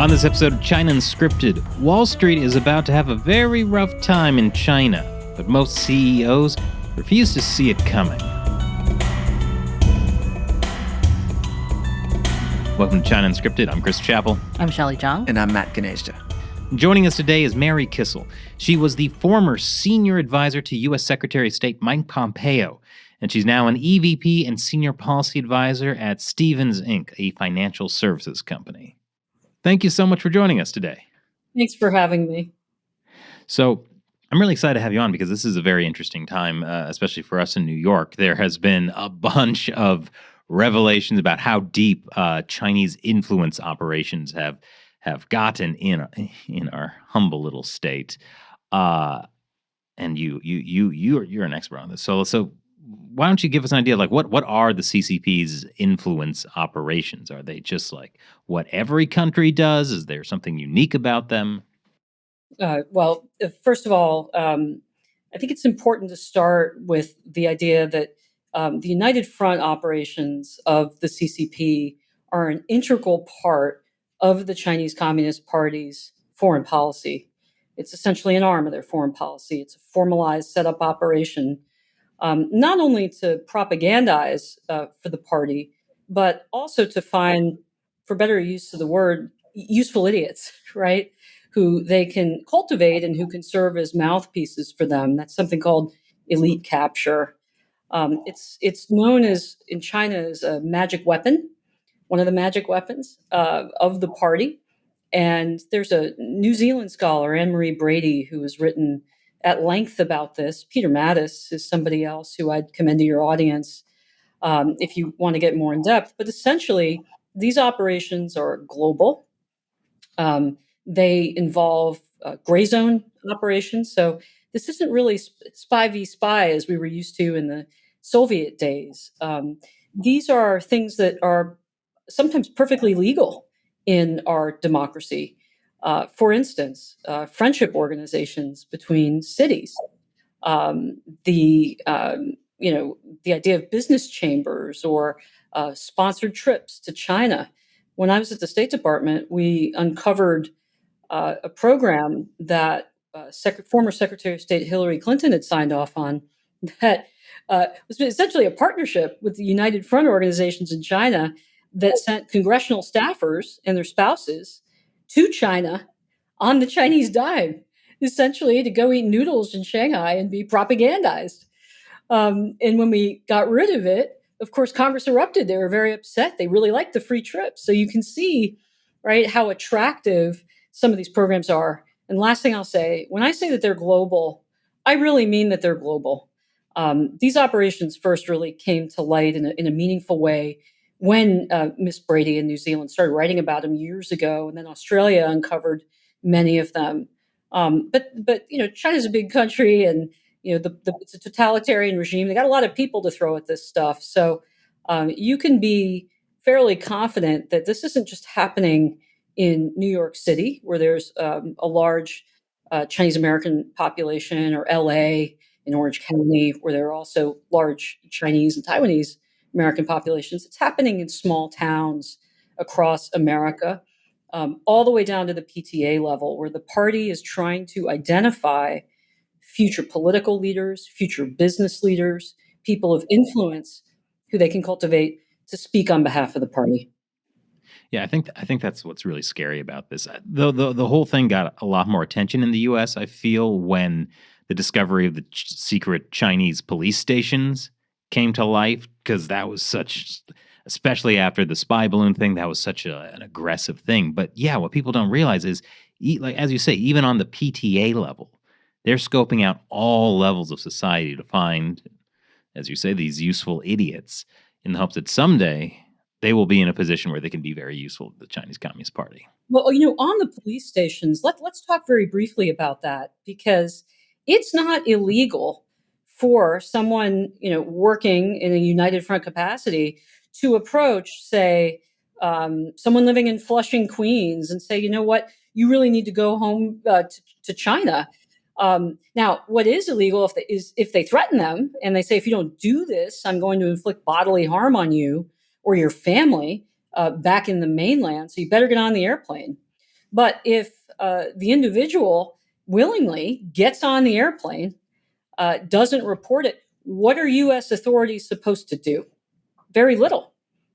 On this episode of China Unscripted, Wall Street is about to have a very rough time in China, but most CEOs refuse to see it coming. Welcome to China Unscripted. I'm Chris Chappell. I'm Shelley Zhang. And I'm Matt Ganesha. Joining us today is Mary Kissel. She was the former senior advisor to U.S. Secretary of State Mike Pompeo, and she's now an EVP and senior policy advisor at Stephens Inc., a financial services company. Thank you so much for joining us today. Thanks for having me. So I'm really excited to have you on because this is a very interesting time, especially for us in New York. There has been a bunch of revelations about how deep Chinese influence operations have gotten in our humble little state. And you're an expert on this. So why don't you give us an idea of what are the CCP's influence operations? Are they just like what every country does? Is there something unique about them? Well, first of all, I think it's important to start with the idea that the United Front operations of the CCP are an integral part of the Chinese Communist Party's foreign policy. It's essentially an arm of their foreign policy. It's a formalized setup operation, not only to propagandize for the party, but also to find, for better use of the word, useful idiots, right? Who they can cultivate and who can serve as mouthpieces for them. That's something called elite capture. It's known as in China as a magic weapon, one of the magic weapons of the party. And there's a New Zealand scholar, Anne-Marie Brady, who has written at length about this. Peter Mattis is somebody else who I'd commend to your audience if you want to get more in depth. But essentially, these operations are global. They involve gray zone operations. So this isn't really spy v spy as we were used to in the Soviet days. These are things that are sometimes perfectly legal in our democracy. For instance, friendship organizations between cities, the idea of business chambers or sponsored trips to China. When I was at the State Department, we uncovered a program that former Secretary of State Hillary Clinton had signed off on that was essentially a partnership with the United Front organizations in China that sent congressional staffers and their spouses to China on the Chinese dime, essentially to go eat noodles in Shanghai and be propagandized. And when we got rid of it, of course, Congress erupted. They were very upset. They really liked the free trips. So you can see, right, how attractive some of these programs are. And last thing I'll say, when I say that they're global, I really mean that they're global. These operations first really came to light in a meaningful way when Miss Brady in New Zealand started writing about them years ago, and then Australia uncovered many of them. But China's a big country, and it's a totalitarian regime. They got a lot of people to throw at this stuff, so you can be fairly confident that this isn't just happening in New York City, where there's a large Chinese American population, or L.A. in Orange County, where there are also large Chinese and Taiwanese American populations. It's happening in small towns across America, all the way down to the PTA level, where the party is trying to identify future political leaders, future business leaders, people of influence who they can cultivate to speak on behalf of the party. Yeah, I think that's what's really scary about this. The whole thing got a lot more attention in the U.S., I feel, when the discovery of the secret Chinese police stations came to life, because that was especially after the spy balloon thing, that was such an aggressive thing. But yeah, what people don't realize is, like as you say, even on the PTA level, they're scoping out all levels of society to find, as you say, these useful idiots in the hopes that someday they will be in a position where they can be very useful to the Chinese Communist Party. Well, on the police stations, let's talk very briefly about that, because it's not illegal for someone, working in a United Front capacity to approach, say, someone living in Flushing, Queens, and say, you know what, you really need to go home to China. Now, what is illegal if they threaten them and they say, if you don't do this, I'm going to inflict bodily harm on you or your family back in the mainland. So you better get on the airplane. But if the individual willingly gets on the airplane, doesn't report it, what are U.S. authorities supposed to do? Very little,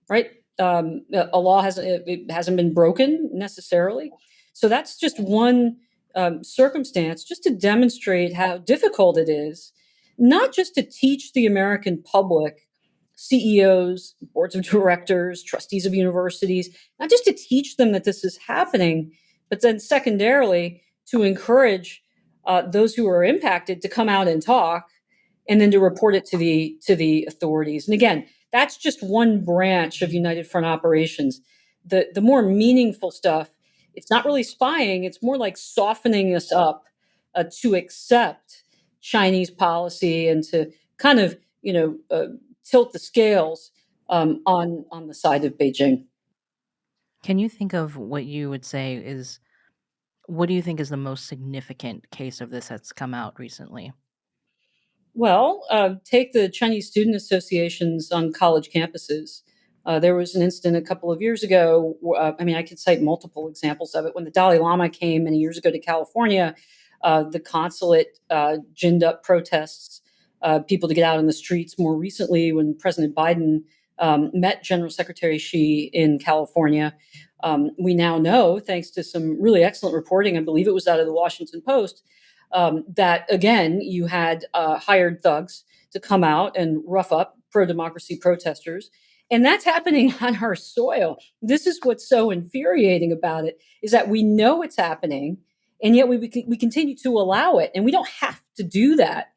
right? A law hasn't been broken necessarily. So that's just one circumstance, just to demonstrate how difficult it is, not just to teach the American public, CEOs, boards of directors, trustees of universities, not just to teach them that this is happening, but then secondarily to encourage those who are impacted to come out and talk, and then to report it to the authorities. And again, that's just one branch of United Front operations. The more meaningful stuff, it's not really spying. It's more like softening us up to accept Chinese policy and to kind of tilt the scales on the side of Beijing. Can you think of what do you think is the most significant case of this that's come out recently? Well, take the Chinese student associations on college campuses. There was an incident a couple of years ago. I mean, I could cite multiple examples of it. When the Dalai Lama came many years ago to California, the consulate ginned up protests, people to get out on the streets. More recently, when President Biden met General Secretary Xi in California, we now know, thanks to some really excellent reporting, I believe it was out of the Washington Post, that again, you had hired thugs to come out and rough up pro-democracy protesters. And that's happening on our soil. This is what's so infuriating about it, is that we know it's happening, and yet we continue to allow it. And we don't have to do that.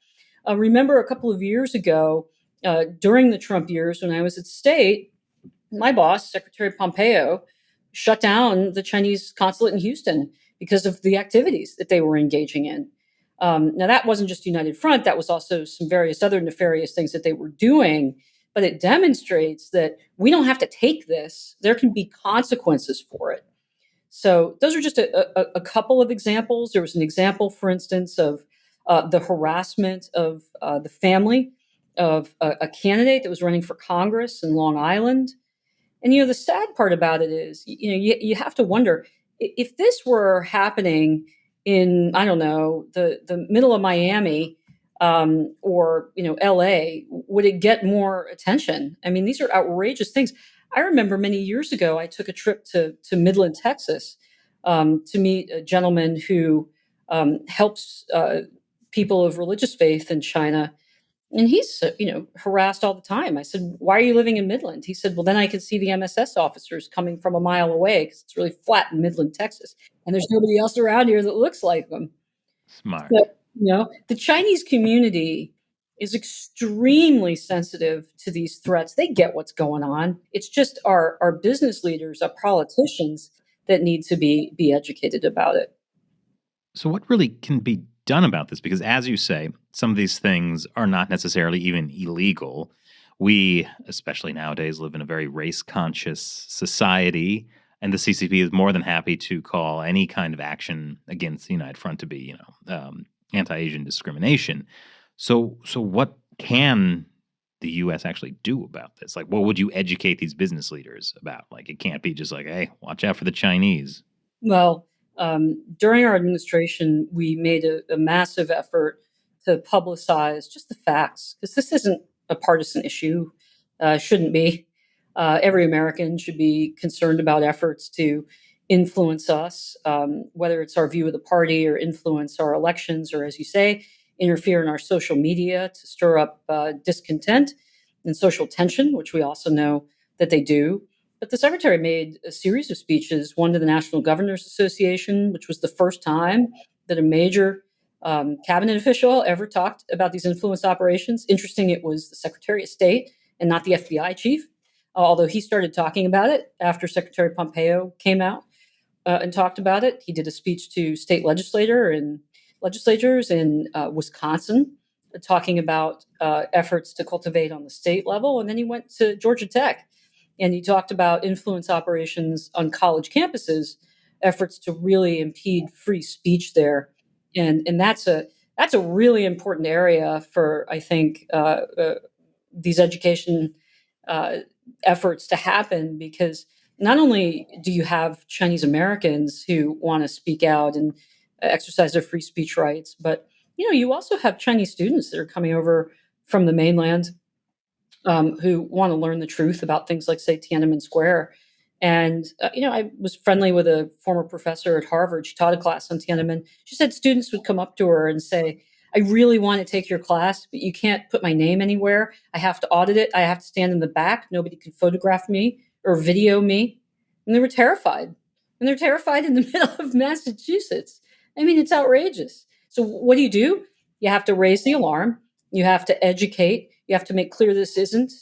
Remember a couple of years ago, during the Trump years, when I was at State, my boss, Secretary Pompeo, shut down the Chinese consulate in Houston because of the activities that they were engaging in. Now, that wasn't just United Front, that was also some various other nefarious things that they were doing. But it demonstrates that we don't have to take this. There can be consequences for it. So those are just a couple of examples. There was an example, for instance, of the harassment of the family of a candidate that was running for Congress in Long Island. And the sad part about it is, you have to wonder, if this were happening in, I don't know, the middle of Miami, or LA, would it get more attention? I mean, these are outrageous things. I remember many years ago, I took a trip to Midland, Texas, to meet a gentleman who helps people of religious faith in China. And he's, harassed all the time. I said, "Why are you living in Midland?" He said, "Well, then I can see the MSS officers coming from a mile away because it's really flat in Midland, Texas. And there's nobody else around here that looks like them." Smart. So, the Chinese community is extremely sensitive to these threats. They get what's going on. It's just our business leaders, our politicians, that need to be educated about it. So, what really can be done about this? Because, as you say, some of these things are not necessarily even illegal. We, especially nowadays, live in a very race conscious society, and the CCP is more than happy to call any kind of action against the United Front to be, anti-Asian discrimination. So, what can the U.S. actually do about this? Like, what would you educate these business leaders about? Like, it can't be just like, hey, watch out for the Chinese. Well, during our administration, we made a massive effort to publicize just the facts, because this isn't a partisan issue, shouldn't be. Every American should be concerned about efforts to influence us, whether it's our view of the party or influence our elections, or, as you say, interfere in our social media to stir up discontent and social tension, which we also know that they do. But the secretary made a series of speeches, one to the National Governors Association, which was the first time that a major cabinet official ever talked about these influence operations. Interesting, it was the Secretary of State and not the FBI chief, although he started talking about it after Secretary Pompeo came out and talked about it. He did a speech to state legislators in Wisconsin, talking about efforts to cultivate on the state level. And then he went to Georgia Tech, and he talked about influence operations on college campuses, efforts to really impede free speech there. And that's a really important area for, I think, these education efforts to happen, because not only do you have Chinese Americans who want to speak out and exercise their free speech rights, but you also have Chinese students that are coming over from the mainland who want to learn the truth about things like, say, Tiananmen Square. And I was friendly with a former professor at Harvard. She taught a class on Tiananmen. She said students would come up to her and say, "I really want to take your class, but you can't put my name anywhere. I have to audit it. I have to stand in the back. Nobody can photograph me or video me." And they were terrified. And they're terrified in the middle of Massachusetts. I mean, it's outrageous. So what do? You have to raise the alarm. You have to educate. You have to make clear this isn't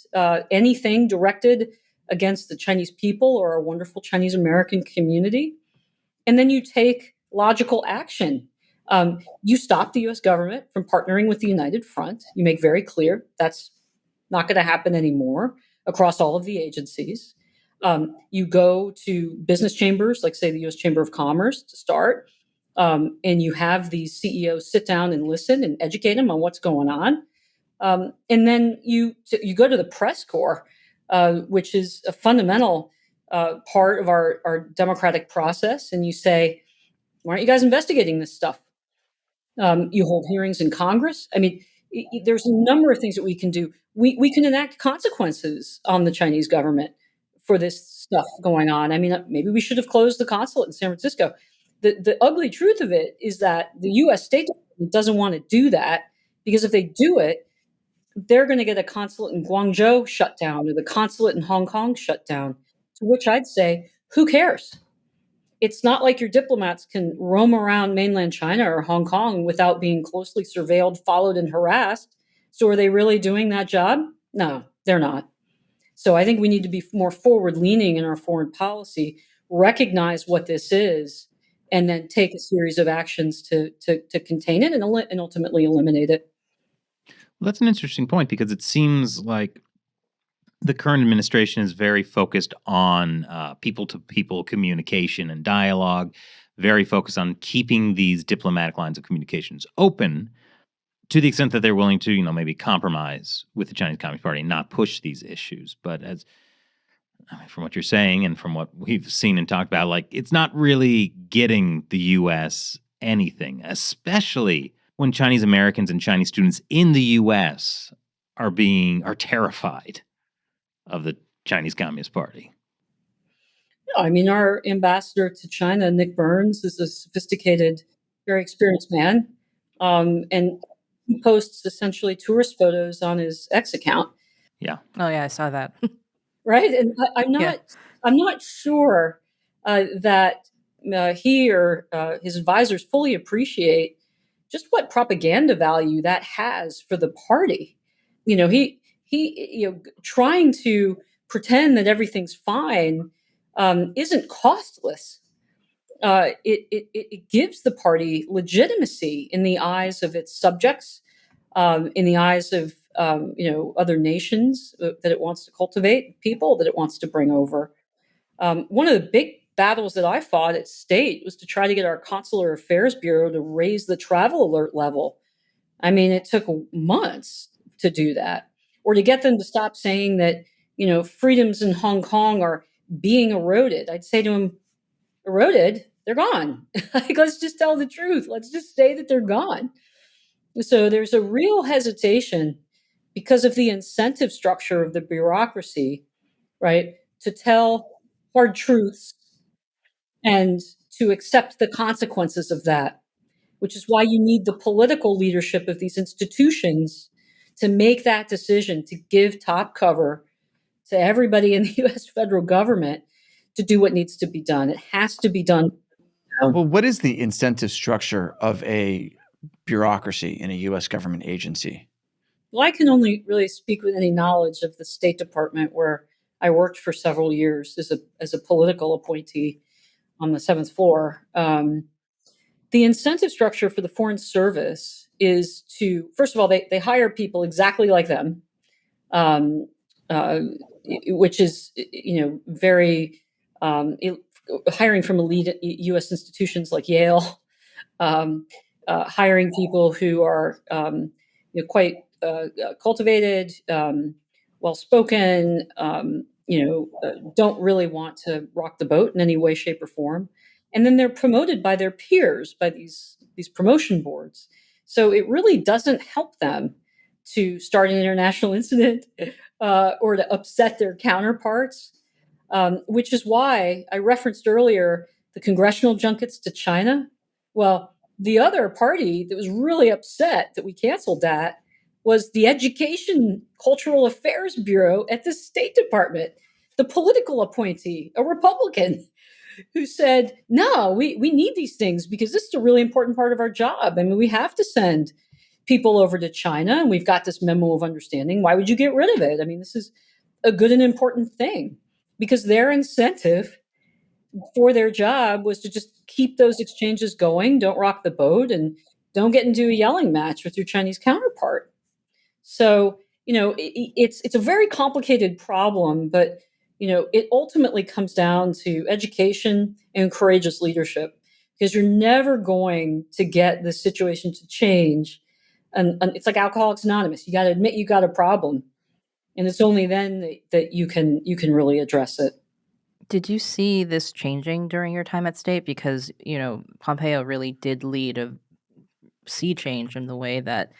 anything directed against the Chinese people or our wonderful Chinese American community. And then you take logical action. You stop the US government from partnering with the United Front. You make very clear that's not going to happen anymore across all of the agencies. You go to business chambers, like, say, the US Chamber of Commerce to start, and you have these CEOs sit down and listen and educate them on what's going on. And then you go to the press corps, which is a fundamental part of our democratic process, and you say, "Why aren't you guys investigating this stuff?" You hold hearings in Congress. I mean, there's a number of things that we can do. We can enact consequences on the Chinese government for this stuff going on. I mean, maybe we should have closed the consulate in San Francisco. The ugly truth of it is that the U.S. State Department doesn't want to do that, because if they do it, they're going to get a consulate in Guangzhou shut down or the consulate in Hong Kong shut down. To which I'd say, who cares? It's not like your diplomats can roam around mainland China or Hong Kong without being closely surveilled, followed, and harassed. So are they really doing that job? No, they're not. So I think we need to be more forward leaning in our foreign policy, recognize what this is, and then take a series of actions to contain it and ultimately eliminate it. Well, that's an interesting point because it seems like the current administration is very focused on people to people communication and dialogue, very focused on keeping these diplomatic lines of communications open to the extent that they're willing to, maybe compromise with the Chinese Communist Party and not push these issues. But from what you're saying and from what we've seen and talked about, like, it's not really getting the U.S. anything, especially when Chinese Americans and Chinese students in the U.S. are terrified of the Chinese Communist Party. I mean, our ambassador to China, Nick Burns, is a sophisticated, very experienced man, and he posts essentially tourist photos on his X account. Yeah. Oh yeah, I saw that. Right, and Yeah. I'm not sure that he or his advisors fully appreciate just what propaganda value that has for the party. He trying to pretend that everything's fine isn't costless. It gives the party legitimacy in the eyes of its subjects, in the eyes of other nations that it wants to cultivate, people that it wants to bring over. One of the big battles that I fought at State was to try to get our Consular Affairs Bureau to raise the travel alert level. I mean, it took months to do that, or to get them to stop saying that freedoms in Hong Kong are being eroded. I'd say to them, eroded? They're gone. Like, let's just tell the truth. Let's just say that they're gone. So there's a real hesitation because of the incentive structure of the bureaucracy, right, to tell hard truths and to accept the consequences of that, which is why you need the political leadership of these institutions to make that decision, to give top cover to everybody in the US federal government to do what needs to be done. It has to be done. Well, what is the incentive structure of a bureaucracy in a U.S. government agency? Well, I can only really speak with any knowledge of the State Department, where I worked for several years as a political appointee on the seventh floor. The incentive structure for the Foreign Service is to, first of all, they hire people exactly like them, um, uh, which is very hiring from elite U.S. institutions like Yale, hiring people who are quite cultivated, well spoken, don't really want to rock the boat in any way, shape, or form. And then they're promoted by their peers, by these promotion boards. So it really doesn't help them to start an international incident or to upset their counterparts, which is why I referenced earlier the congressional junkets to China. Well, the other party that was really upset that we canceled that was the Education Cultural Affairs Bureau at the State Department, the political appointee, a Republican, who said, no, we need these things because this is a really important part of our job. I mean, we have to send people over to China, and we've got this memo of understanding. Why would you get rid of it? I mean, this is a good and important thing because their incentive for their job was to just keep those exchanges going, don't rock the boat, and don't get into a yelling match with your Chinese counterpart. So, it's a very complicated problem, but it ultimately comes down to education and courageous leadership because you're never going to get the situation to change. And it's like Alcoholics Anonymous. You got to admit you got a problem, and it's only then that you can really address it. Did you see this changing during your time at state? Because, Pompeo really did lead a sea change in the way that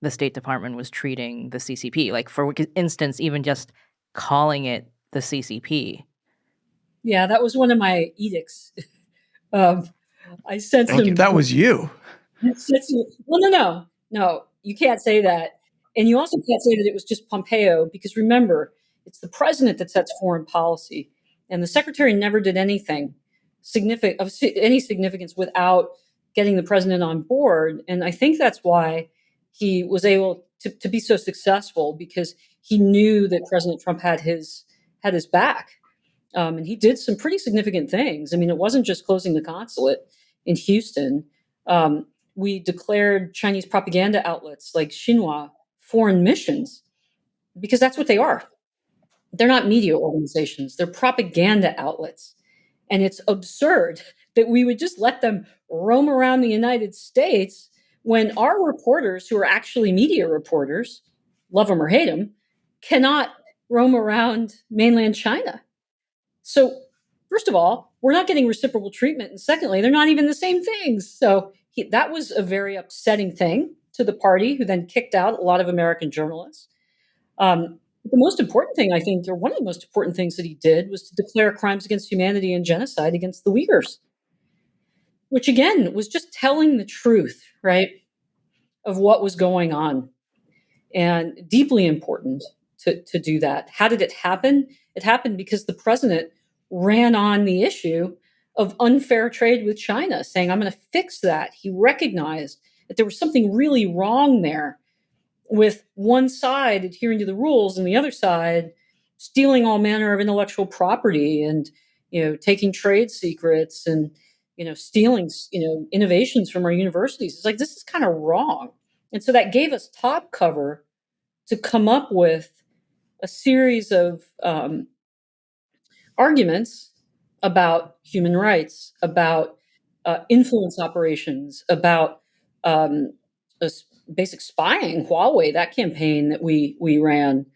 the State Department was treating the CCP. Like, for instance, even just calling it the CCP. Yeah, that was one of my edicts. I sent some. That was you. Well, no, you can't say that. And you also can't say that it was just Pompeo, because remember, it's the president that sets foreign policy. And the secretary never did anything of any significance without getting the president on board. And I think that's why he was able to be so successful, because he knew that President Trump had his back. And he did some pretty significant things. I mean, it wasn't just closing the consulate in Houston. We declared Chinese propaganda outlets like Xinhua foreign missions, because that's what they are. They're not media organizations, they're propaganda outlets. And it's absurd that we would just let them roam around the United States when our reporters, who are actually media reporters, love them or hate them, cannot roam around mainland China. So, first of all, we're not getting reciprocal treatment. And secondly, they're not even the same things. So that was a very upsetting thing to the party, who then kicked out a lot of American journalists. The most important thing, I think, or one of the most important things that he did, was to declare crimes against humanity and genocide against the Uyghurs, which again was just telling the truth, right, of what was going on. And deeply important to do that. How did it happen? It happened because the president ran on the issue of unfair trade with China, saying, I'm going to fix that. He recognized that there was something really wrong there, with one side adhering to the rules and the other side stealing all manner of intellectual property and, taking trade secrets and, stealing, innovations from our universities. It's like, this is kind of wrong. And so that gave us top cover to come up with a series of arguments about human rights, about influence operations, about basic spying, Huawei, that campaign that we ran,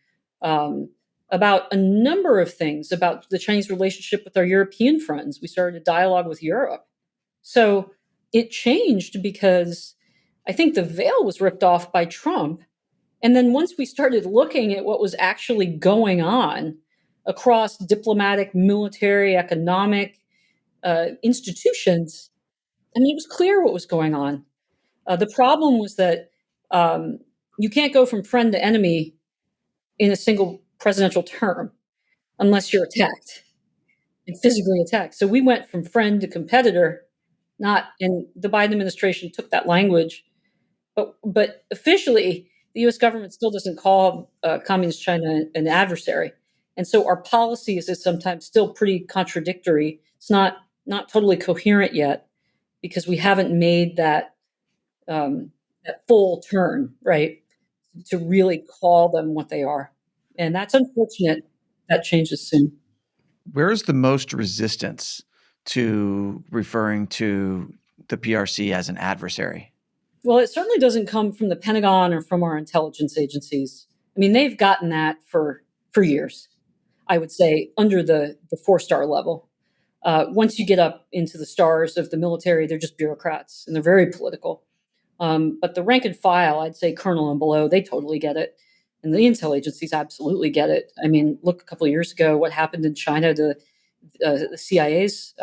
about a number of things, about the Chinese relationship with our European friends. We started a dialogue with Europe. So it changed because I think the veil was ripped off by Trump. And then once we started looking at what was actually going on across diplomatic, military, economic institutions, I mean, it was clear what was going on. The problem was that you can't go from friend to enemy in a single presidential term unless you're attacked and physically attacked. So we went from friend to competitor, and the Biden administration took that language. But officially, the U.S. government still doesn't call Communist China an adversary. And so our policy is sometimes still pretty contradictory. It's not totally coherent yet, because we haven't made that full turn, right, to really call them what they are. And that's unfortunate. That changes soon. Where is the most resistance to referring to the PRC as an adversary? Well, it certainly doesn't come from the Pentagon or from our intelligence agencies. I mean, they've gotten that for years. I would say, under the 4-star level. Once you get up into the stars of the military, they're just bureaucrats and they're very political. But the rank and file, I'd say colonel and below, they totally get it. And the intel agencies absolutely get it. I mean, look a couple of years ago, what happened in China to the CIA's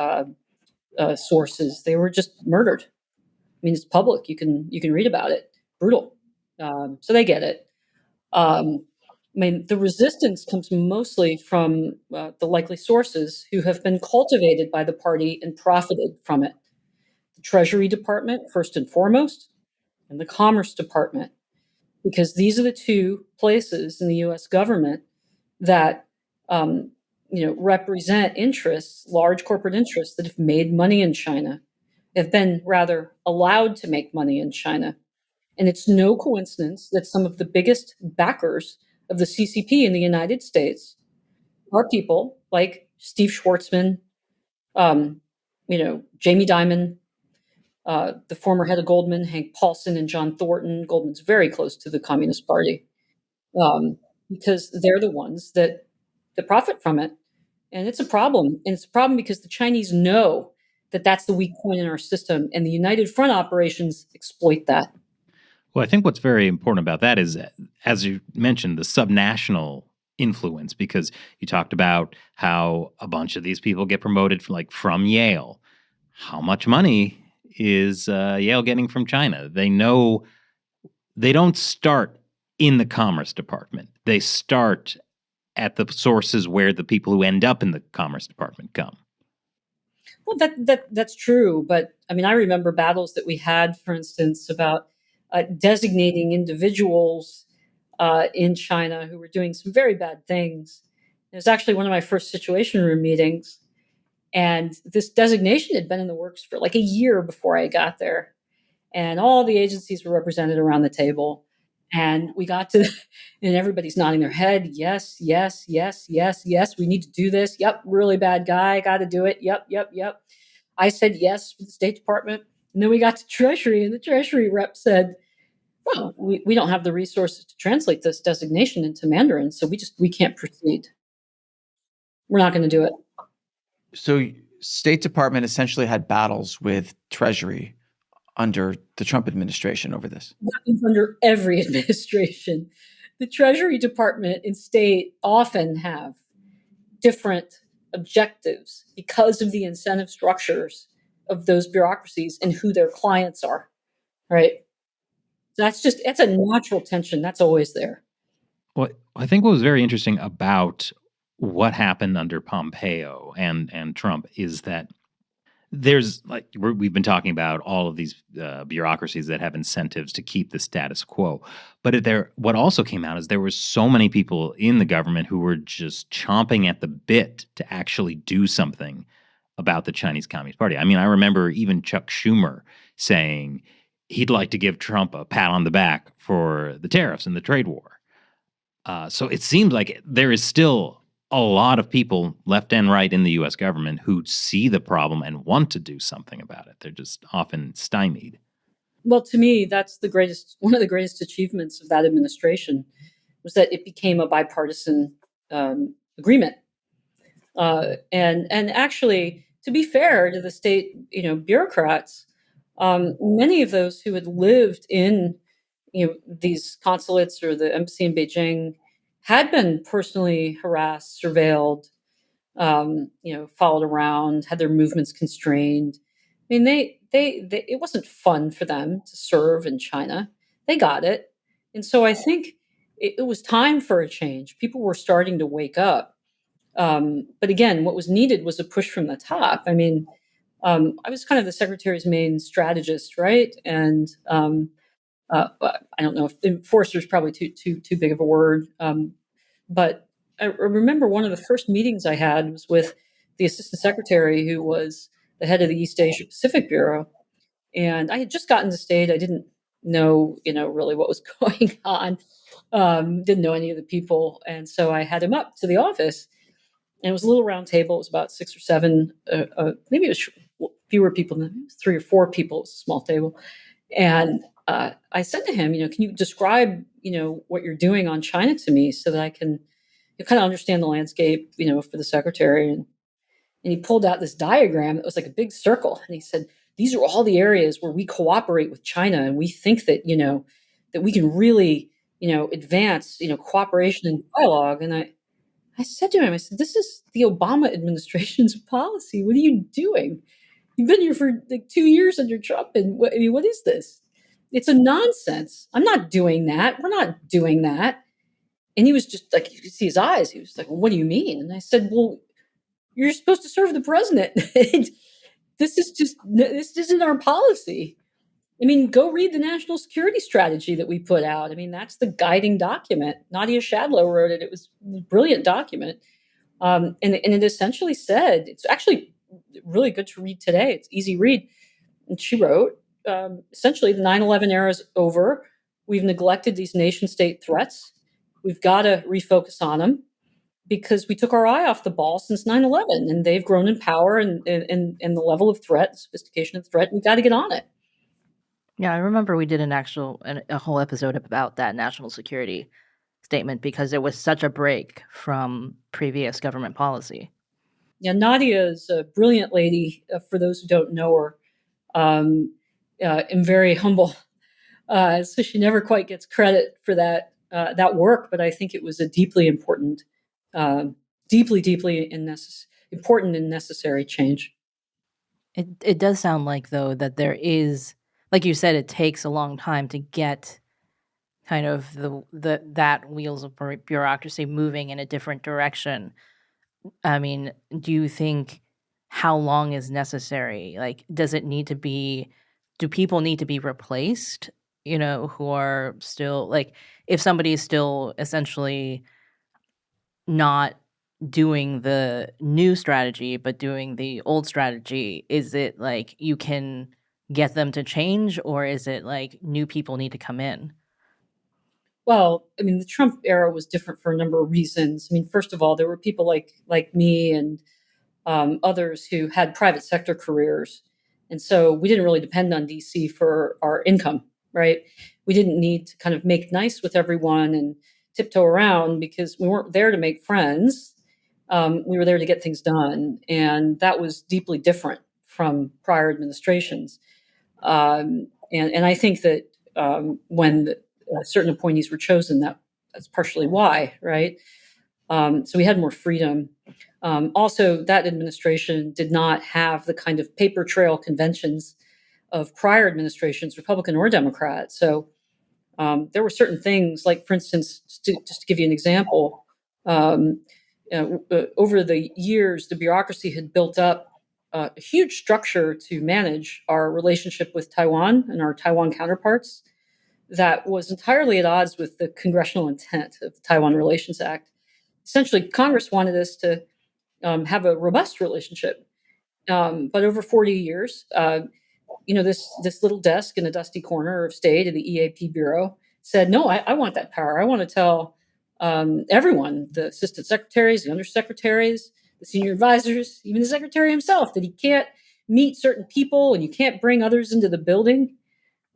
sources. They were just murdered. I mean, it's public. You can read about it. Brutal. So they get it. I mean, the resistance comes mostly from the likely sources who have been cultivated by the party and profited from it. The Treasury Department, first and foremost, and the Commerce Department, because these are the two places in the U.S. government that represent interests, large corporate interests that have made money in China, have been rather allowed to make money in China. And it's no coincidence that some of the biggest backers of the CCP in the United States are people like Steve Schwartzman, Jamie Dimon, the former head of Goldman, Hank Paulson, and John Thornton. Goldman's very close to the Communist Party because they're the ones that profit from it. And it's a problem. And it's a problem because the Chinese know that that's the weak point in our system, and the United Front operations exploit that. Well, I think what's very important about that is, as you mentioned, the subnational influence, because you talked about how a bunch of these people get promoted from Yale. How much money is Yale getting from China? They know they don't start in the Commerce Department. They start at the sources where the people who end up in the Commerce Department come. Well, that's true. But I mean, I remember battles that we had, for instance, about designating individuals in China who were doing some very bad things. It was actually one of my first Situation Room meetings. And this designation had been in the works for like a year before I got there. And all the agencies were represented around the table. And we got to, and everybody's nodding their head. Yes, yes, yes, yes, yes. We need to do this. Yep, really bad guy. Got to do it. Yep, yep, yep. I said yes for the State Department. And then we got to Treasury, and the Treasury rep said, well, we don't have the resources to translate this designation into Mandarin, so we can't proceed. We're not going to do it. So State Department essentially had battles with Treasury under the Trump administration over this. That happens under every administration. The Treasury Department and state often have different objectives because of the incentive structures of those bureaucracies and who their clients are, right? That's a natural tension. That's always there. Well, I think what was very interesting about what happened under Pompeo and Trump is that there's we've been talking about all of these bureaucracies that have incentives to keep the status quo. But what also came out is there were so many people in the government who were just chomping at the bit to actually do something about the Chinese Communist Party. I mean, I remember even Chuck Schumer saying he'd like to give Trump a pat on the back for the tariffs and the trade war. So it seems like there is still a lot of people left and right in the U.S. government who see the problem and want to do something about it. They're just often stymied. Well, to me, that's one of the greatest achievements of that administration was that it became a bipartisan agreement. And actually, to be fair to the state, bureaucrats, many of those who had lived in, these consulates or the embassy in Beijing had been personally harassed, surveilled, followed around, had their movements constrained. I mean, they it wasn't fun for them to serve in China. They got it. And so I think it was time for a change. People were starting to wake up. But again, what was needed was a push from the top. I mean, I was kind of the secretary's main strategist, right? And I don't know if enforcer is probably too big of a word, but I remember one of the first meetings I had was with the assistant secretary who was the head of the East Asia Pacific Bureau, and I had just gotten to state. I didn't know, really what was going on. Didn't know any of the people, and so I had him up to the office. And it was a little round table. It was about 6 or 7, maybe it was fewer people than 3 or 4 people. It was a small table. And I said to him, can you describe, what you're doing on China to me so that I can, you kind of understand the landscape, for the secretary. And he pulled out this diagram that was like a big circle. And he said, these are all the areas where we cooperate with China. And we think that, that we can really, advance, cooperation and dialogue. And I said to him, I said, this is the Obama administration's policy. What are you doing? You've been here for like 2 years under Trump. And what is this? It's a nonsense. I'm not doing that. We're not doing that. And he was just like, you could see his eyes. He was like, well, what do you mean? And I said, well, you're supposed to serve the president. This isn't our policy. I mean, go read the national security strategy that we put out. I mean, that's the guiding document. Nadia Shadlow wrote it. It was a brilliant document. And it essentially said, it's actually really good to read today. It's easy read. And she wrote, essentially, the 9/11 era is over. We've neglected these nation state threats. We've got to refocus on them because we took our eye off the ball since 9/11, and they've grown in power and the level of threat, sophistication of threat. We've got to get on it. Yeah, I remember we did a whole episode about that national security statement because it was such a break from previous government policy. Yeah, Nadia is a brilliant lady. For those who don't know her, and very humble. So she never quite gets credit for that work, but I think it was a deeply important, deeply important and necessary change. It does sound like, though, that there is, like you said, it takes a long time to get kind of that wheels of bureaucracy moving in a different direction. I mean, do you think how long is necessary? Like, do people need to be replaced, who are still, like, if somebody is still essentially not doing the new strategy, but doing the old strategy, is it like you can get them to change, or is it like new people need to come in? Well, I mean, the Trump era was different for a number of reasons. I mean, first of all, there were people like me and others who had private sector careers, and so we didn't really depend on DC for our income, right? We didn't need to kind of make nice with everyone and tiptoe around because we weren't there to make friends. We were there to get things done, and that was deeply different from prior administrations. And I think that when certain appointees were chosen, that's partially why, right? So we had more freedom. Also, that administration did not have the kind of paper trail conventions of prior administrations, Republican or Democrat. So there were certain things, like, for instance, just to give you an example, over the years, the bureaucracy had built up a huge structure to manage our relationship with Taiwan and our Taiwan counterparts that was entirely at odds with the congressional intent of the Taiwan Relations Act. Essentially, Congress wanted us to have a robust relationship. But over 40 years, this little desk in a dusty corner of state of the EAP Bureau said, no, I want that power. I want to tell everyone, the assistant secretaries, the undersecretaries, the senior advisors, even the secretary himself, that he can't meet certain people and you can't bring others into the building.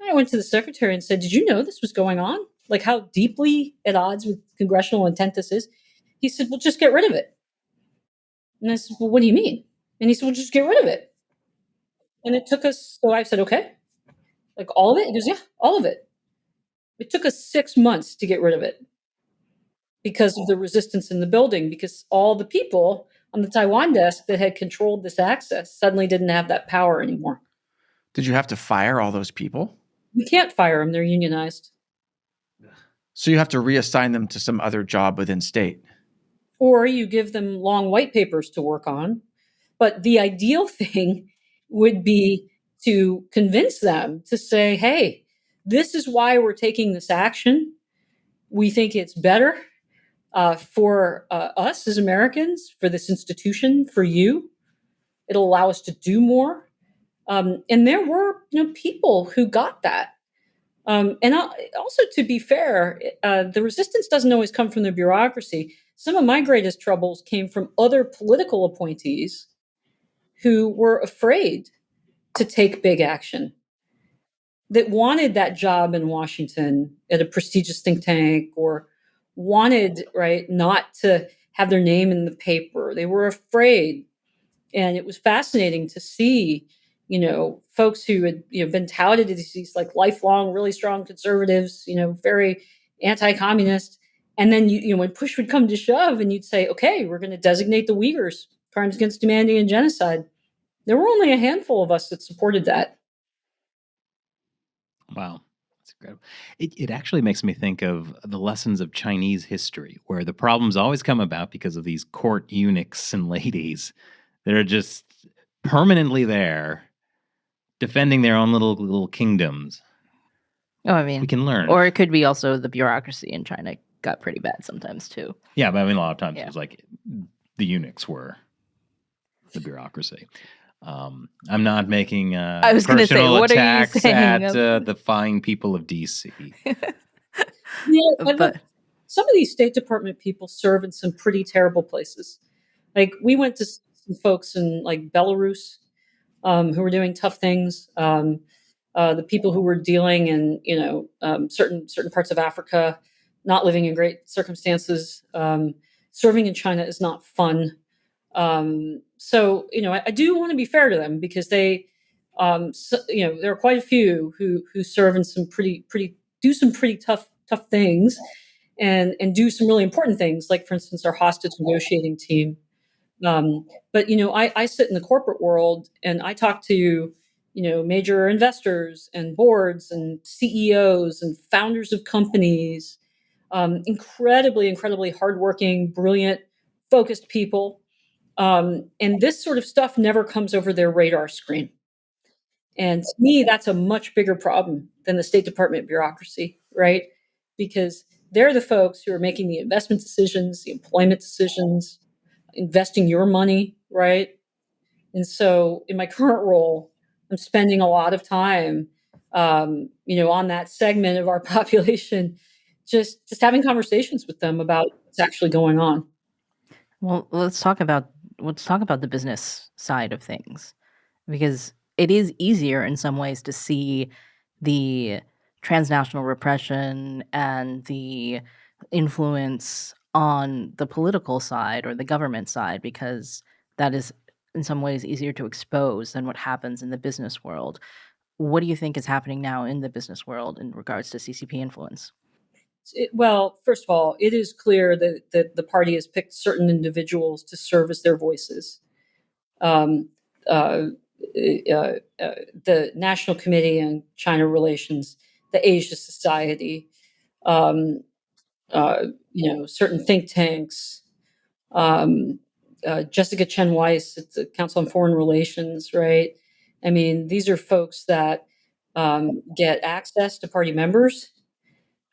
I went to the secretary and said, did you know this was going on? Like, how deeply at odds with congressional intent this is? He said, well, just get rid of it. And I said, well, what do you mean? And he said, well, just get rid of it. And it took us, so I said, okay, like all of it? He goes, yeah, all of it. It took us 6 months to get rid of it because of the resistance in the building, because all the people on the Taiwan desk that had controlled this access suddenly didn't have that power anymore. Did you have to fire all those people? We can't fire them. They're unionized. So you have to reassign them to some other job within state. Or you give them long white papers to work on. But the ideal thing would be to convince them to say, hey, this is why we're taking this action. We think it's better for us as Americans, for this institution, for you. It'll allow us to do more. And there were people who got that. And also, to be fair, the resistance doesn't always come from the bureaucracy. Some of my greatest troubles came from other political appointees who were afraid to take big action, that wanted that job in Washington at a prestigious think tank or wanted, right, not to have their name in the paper. They were afraid. And it was fascinating to see, folks who had, been touted as these like lifelong, really strong conservatives, very anti-communist. And then, when push would come to shove and you'd say, okay, we're going to designate the Uyghurs, crimes against humanity and genocide. There were only a handful of us that supported that. Wow. That's incredible. It actually makes me think of the lessons of Chinese history, where the problems always come about because of these court eunuchs and ladies that are just permanently there defending their own little kingdoms. Oh, I We mean, can learn. or it could be also the bureaucracy in China got pretty bad sometimes too. Yeah, but I mean, a lot of times Yeah. it was like the eunuchs were the bureaucracy. I'm not making I was gonna say, personal what are you attacks saying at of- the fine people of DC. But Some of these State Department people serve in some pretty terrible places. Like we went to some folks in like Belarus who were doing tough things. The people who were dealing in certain parts of Africa, not living in great circumstances. Serving in China is not fun. So I do want to be fair to them because they, there are quite a few who serve in some pretty do some pretty tough things, and do some really important things, like for instance our hostage negotiating team. But I sit in the corporate world and I talk to major investors and boards and CEOs and founders of companies, incredibly hardworking, brilliant, focused people. And this sort of stuff never comes over their radar screen. And to me, that's a much bigger problem than the State Department bureaucracy, right? Because they're the folks who are making the investment decisions, the employment decisions, investing your money, right? And so in my current role, I'm spending a lot of time, on that segment of our population, just having conversations with them about what's actually going on. well, let's talk about the business side of things, because it is easier in some ways to see the transnational repression and the influence on the political side or the government side, because that is in some ways easier to expose than what happens in the business world. What do you think is happening now in the business world in regards to CCP influence? Well, first of all, it is clear that the party has picked certain individuals to serve as their voices. Um, uh, the National Committee on China Relations, the Asia Society, um, certain think tanks, um, Jessica Chen Weiss at the Council on Foreign Relations, right? I mean, these are folks that get access to party members.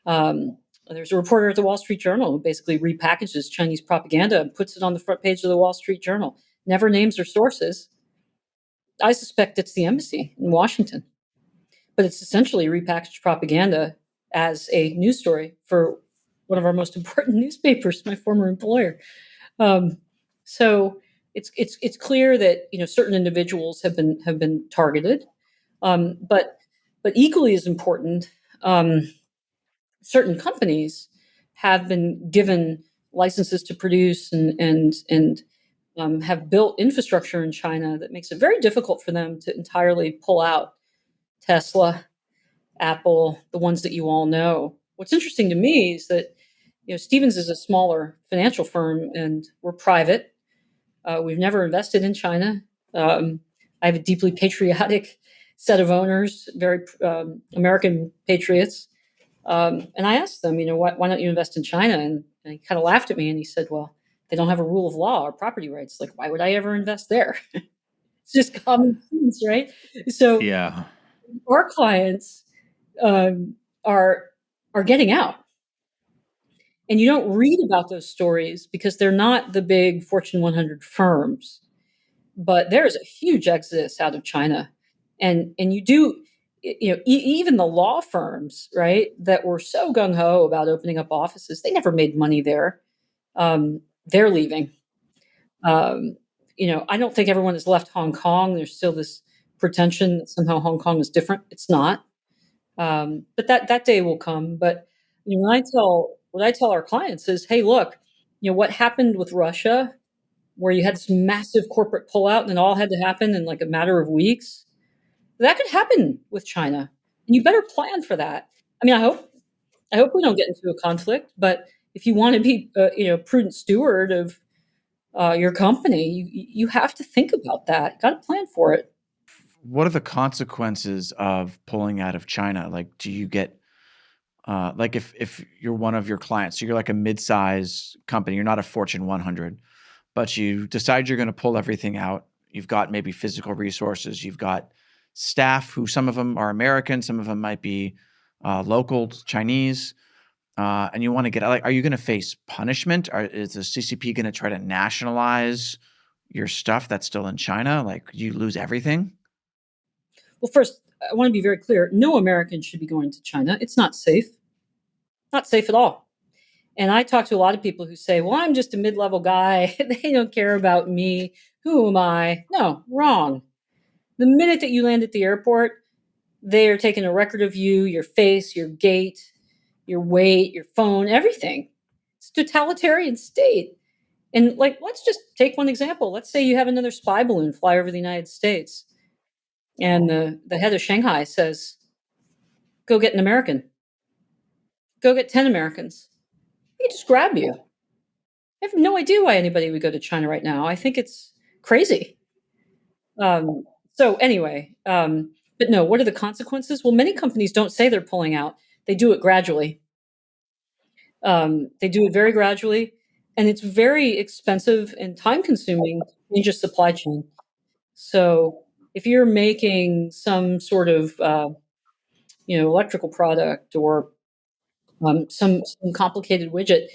There's a reporter at the Wall Street Journal who basically repackages Chinese propaganda and puts it on the front page of the Wall Street Journal, never names their sources. I suspect it's the embassy in Washington, but it's essentially repackaged propaganda as a news story for one of our most important newspapers, my former employer. So it's clear that certain individuals have been targeted, but equally as important, certain companies have been given licenses to produce and have built infrastructure in China that makes it very difficult for them to entirely pull out. Tesla, Apple, the ones that you all know. What's interesting to me is that Stevens is a smaller financial firm and we're private. We've never invested in China. I have a deeply patriotic set of owners, very American patriots. And I asked them, why don't you invest in China? And he kind of laughed at me and he said, well, they don't have a rule of law or property rights. Like, why would I ever invest there? It's just common sense, right? So Yeah. our clients are getting out. And you don't read about those stories because they're not the big Fortune 100 firms. But there's a huge exodus out of China. And you do, even the law firms, right, that were so gung ho about opening up offices, they never made money there. They're leaving. I don't think everyone has left Hong Kong. There's still this pretension that somehow Hong Kong is different. It's not. But that day will come. But when I tell what I tell our clients is, hey, look, what happened with Russia, where you had this massive corporate pullout and it all had to happen in like a matter of weeks. That could happen with China, and you better plan for that. I mean, I hope we don't get into a conflict, but if you want to be, prudent steward of your company, you have to think about that. Got to plan for it. What are the consequences of pulling out of China? Like, do you get like if you're one of your clients, so you're like a mid-size company, you're not a Fortune 100, but you decide you're going to pull everything out. You've got maybe physical resources. You've got staff who some of them are American, some of them might be local Chinese, and you want to get like, are you going to face punishment? Is the CCP going to try to nationalize your stuff that's still in China? Like, you lose everything? Well, first, I want to be very clear. No American should be going to China. It's not safe. Not safe at all. And I talk to a lot of people who say, well, I'm just a mid-level guy. They don't care about me. Who am I? No, wrong. The minute that you land at the airport, they are taking a record of you, your face, your gait, your weight, your phone, everything. It's a totalitarian state. And like, let's just take one example. Let's say you have another spy balloon fly over the United States, and the head of Shanghai says, go get an American. Go get 10 Americans. He just grab you. I have no idea why anybody would go to China right now. I think it's crazy. So anyway, but no, what are the consequences? Well, many companies don't say they're pulling out. They do it gradually. They do it very gradually, and it's very expensive and time-consuming to change a supply chain. So if you're making some sort of electrical product or some complicated widget,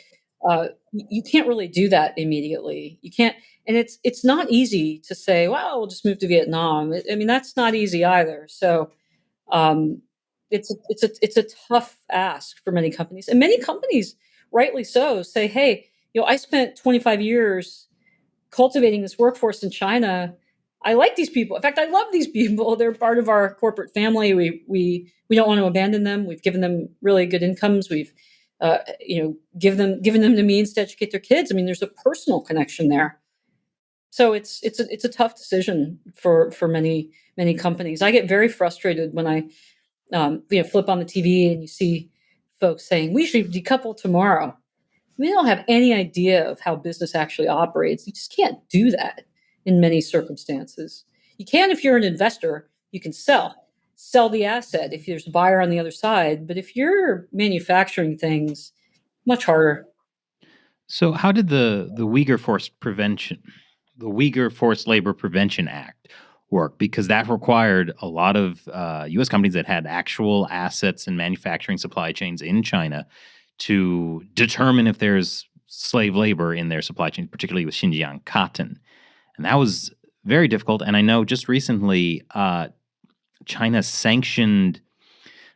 you can't really do that immediately. You can't, and it's not easy to say, well, we'll just move to Vietnam. I mean, that's not easy either. So um, it's a tough ask for many companies, and many companies, rightly so, say, hey, I spent 25 years cultivating this workforce in China. I like these people. In fact, I love these people. They're part of our corporate family. We don't want to abandon them. We've given them really good incomes. We've given them the means to educate their kids. I mean, there's a personal connection there. So it's a tough decision for many companies. I get very frustrated when I flip on the TV and you see folks saying we should decouple tomorrow. We don't have any idea of how business actually operates. You just can't do that in many circumstances. You can if you're an investor. You can sell the asset if there's a buyer on the other side. But if you're manufacturing things, much harder. So, how did the Uyghur Forced Labor Prevention Act work? Because that required a lot of U.S. companies that had actual assets and manufacturing supply chains in China to determine if there's slave labor in their supply chain, particularly with Xinjiang cotton. And that was very difficult. And I know just recently, China sanctioned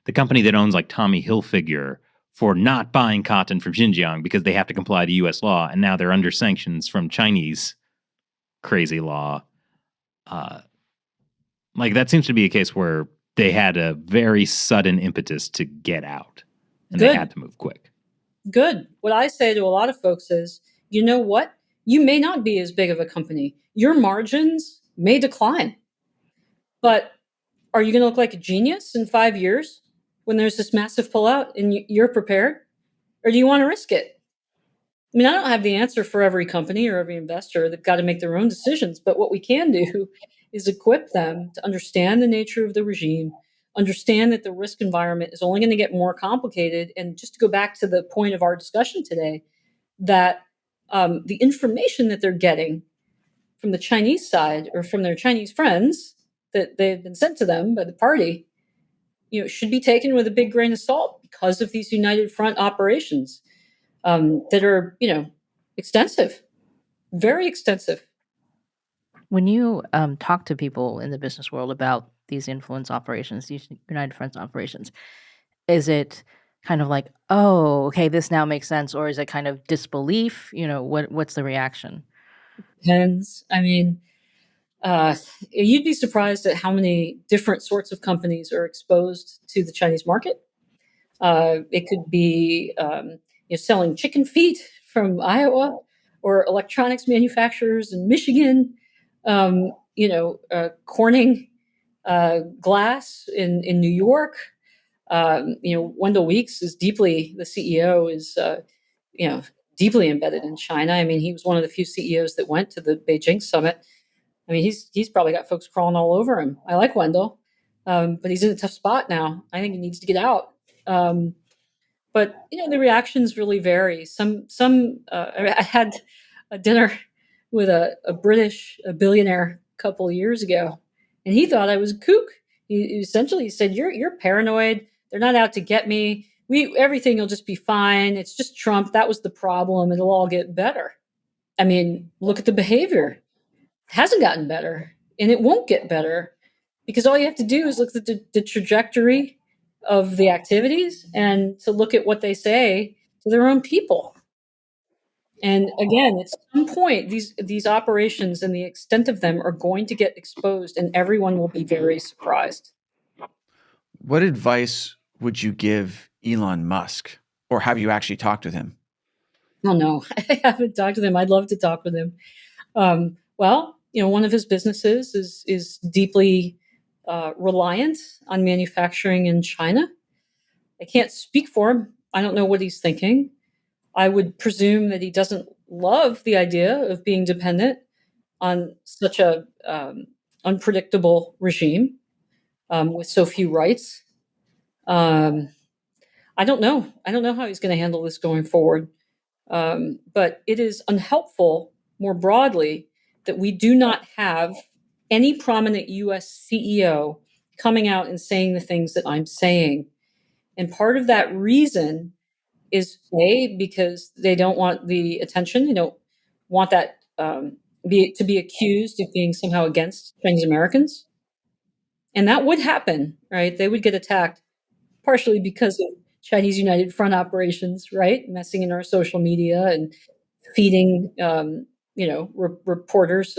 the company that owns like Tommy Hilfiger for not buying cotton from Xinjiang because they have to comply to U.S. law. And now they're under sanctions from Chinese crazy law. Like that seems to be a case where they had a very sudden impetus to get out and they had to move quick. Good. What I say to a lot of folks is, you know what? You may not be as big of a company. Your margins may decline. But are you going to look like a genius in 5 years when there's this massive pullout and you're prepared? Or do you want to risk it? I mean, I don't have the answer for every company or every investor. They've got to make their own decisions. But what we can do is equip them to understand the nature of the regime, understand that the risk environment is only going to get more complicated. And just to go back to the point of our discussion today, that the information that they're getting from the Chinese side or from their Chinese friends that they've been sent to them by the party, should be taken with a big grain of salt because of these United Front operations that are, extensive, very extensive. When you talk to people in the business world about these influence operations, these United Front operations, is it kind of like, oh, okay, this now makes sense, or is it kind of disbelief? What's the reaction? Depends. I mean, you'd be surprised at how many different sorts of companies are exposed to the Chinese market. It could be selling chicken feet from Iowa, or electronics manufacturers in Michigan, Corning glass in New York. Wendell Weeks is the CEO is, deeply embedded in China. I mean, he was one of the few CEOs that went to the Beijing summit. I mean, he's probably got folks crawling all over him. I like Wendell, but he's in a tough spot now. I think he needs to get out. But the reactions really vary. I had a dinner with a billionaire a couple of years ago, and he thought I was a kook. He essentially said, "You're paranoid. They're not out to get me. Everything will just be fine. It's just Trump. That was the problem. It'll all get better." I mean, look at the behavior. It hasn't gotten better, and it won't get better, because all you have to do is look at the trajectory of the activities and to look at what they say to their own people. And again, at some point, these operations and the extent of them are going to get exposed, and everyone will be very surprised. What advice would you give Elon Musk, or have you actually talked with him? Oh no, I haven't talked with him. I'd love to talk with him. Well, one of his businesses is deeply reliant on manufacturing in China. I can't speak for him. I don't know what he's thinking. I would presume that he doesn't love the idea of being dependent on such a unpredictable regime with so few rights. I don't know. I don't know how he's going to handle this going forward. But it is unhelpful more broadly that we do not have any prominent U.S. CEO coming out and saying the things that I'm saying. And part of that reason is because they don't want the attention. They don't want that to be accused of being somehow against Chinese Americans. And that would happen, right? They would get attacked partially because of Chinese United Front operations, right? Messing in our social media and feeding, reporters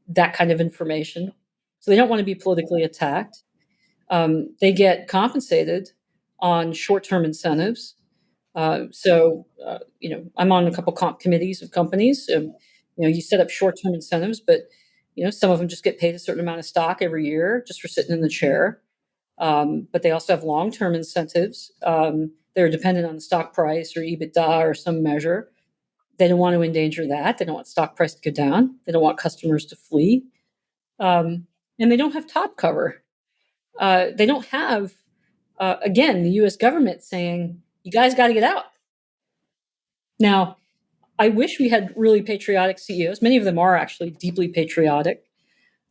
that kind of information. So they don't want to be politically attacked. They get compensated on short-term incentives. I'm on a couple comp committees of companies. You set up short-term incentives, but some of them just get paid a certain amount of stock every year just for sitting in the chair. But they also have long-term incentives. They're dependent on the stock price or EBITDA or some measure. They don't want to endanger that. They don't want stock price to go down. They don't want customers to flee. And they don't have top cover. They don't have, again, the U.S. government saying, you guys got to get out. Now, I wish we had really patriotic CEOs. Many of them are actually deeply patriotic.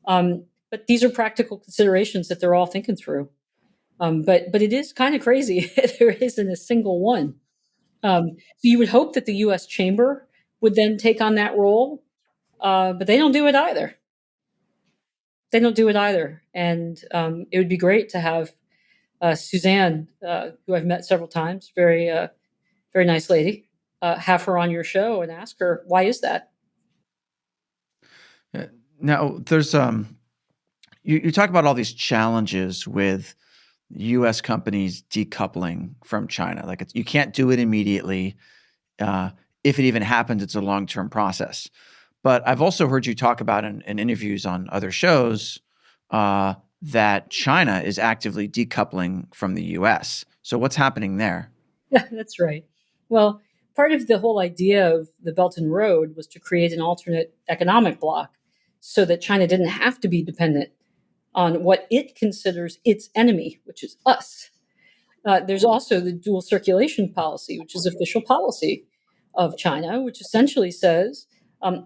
But these are practical considerations that they're all thinking through. But it is kind of crazy. There isn't a single one. So you would hope that the U.S. Chamber would then take on that role, but they don't do it either. They don't do it either. And it would be great to have Suzanne, who I've met several times, very nice lady, have her on your show and ask her, why is that? Now, there's you talk about all these challenges with U.S. companies decoupling from China. Like you can't do it immediately. If it even happens, it's a long-term process. But I've also heard you talk about in interviews on other shows that China is actively decoupling from the U.S. So what's happening there? Yeah, that's right. Well, part of the whole idea of the Belt and Road was to create an alternate economic bloc so that China didn't have to be dependent on what it considers its enemy, which is us. There's also the dual circulation policy, which is official policy of China, which essentially says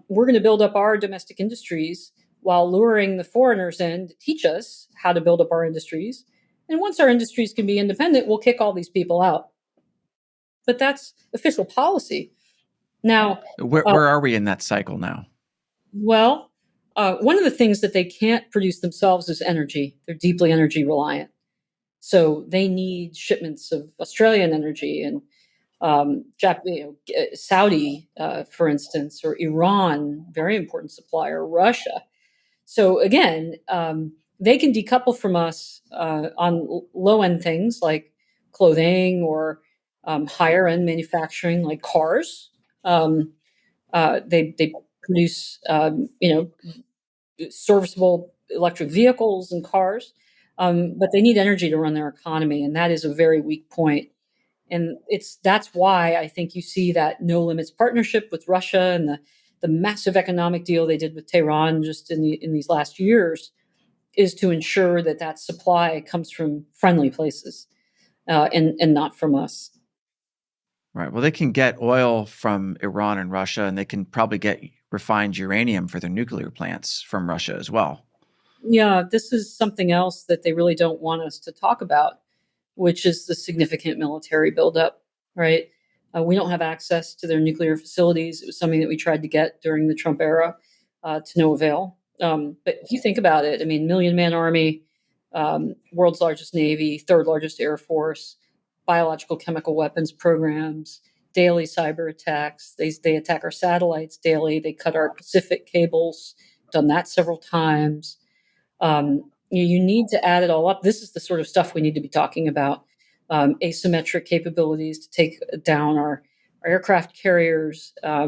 we're going to build up our domestic industries while luring the foreigners in to teach us how to build up our industries. And once our industries can be independent, we'll kick all these people out. But that's official policy. Now, where are we in that cycle now? Well, one of the things that they can't produce themselves is energy. They're deeply energy reliant. So they need shipments of Australian energy and Saudi, for instance, or Iran, very important supplier, Russia. So again, they can decouple from us on low-end things like clothing or higher end manufacturing like cars. They produce serviceable electric vehicles and cars, but they need energy to run their economy, and that is a very weak point. And that's why I think you see that no limits partnership with Russia and the massive economic deal they did with Tehran just in these last years is to ensure that that supply comes from friendly places and not from us. Right. Well, they can get oil from Iran and Russia, and they can probably get refined uranium for their nuclear plants from Russia as well. Yeah, this is something else that they really don't want us to talk about, which is the significant military buildup, right? We don't have access to their nuclear facilities. It was something that we tried to get during the Trump era to no avail. But if you think about it, I mean, million-man army, world's largest navy, third largest air force, biological chemical weapons programs, daily cyber attacks. They attack our satellites daily. They cut our Pacific cables. Done that several times. You need to add it all up. This is the sort of stuff we need to be talking about. Asymmetric capabilities to take down our aircraft carriers. I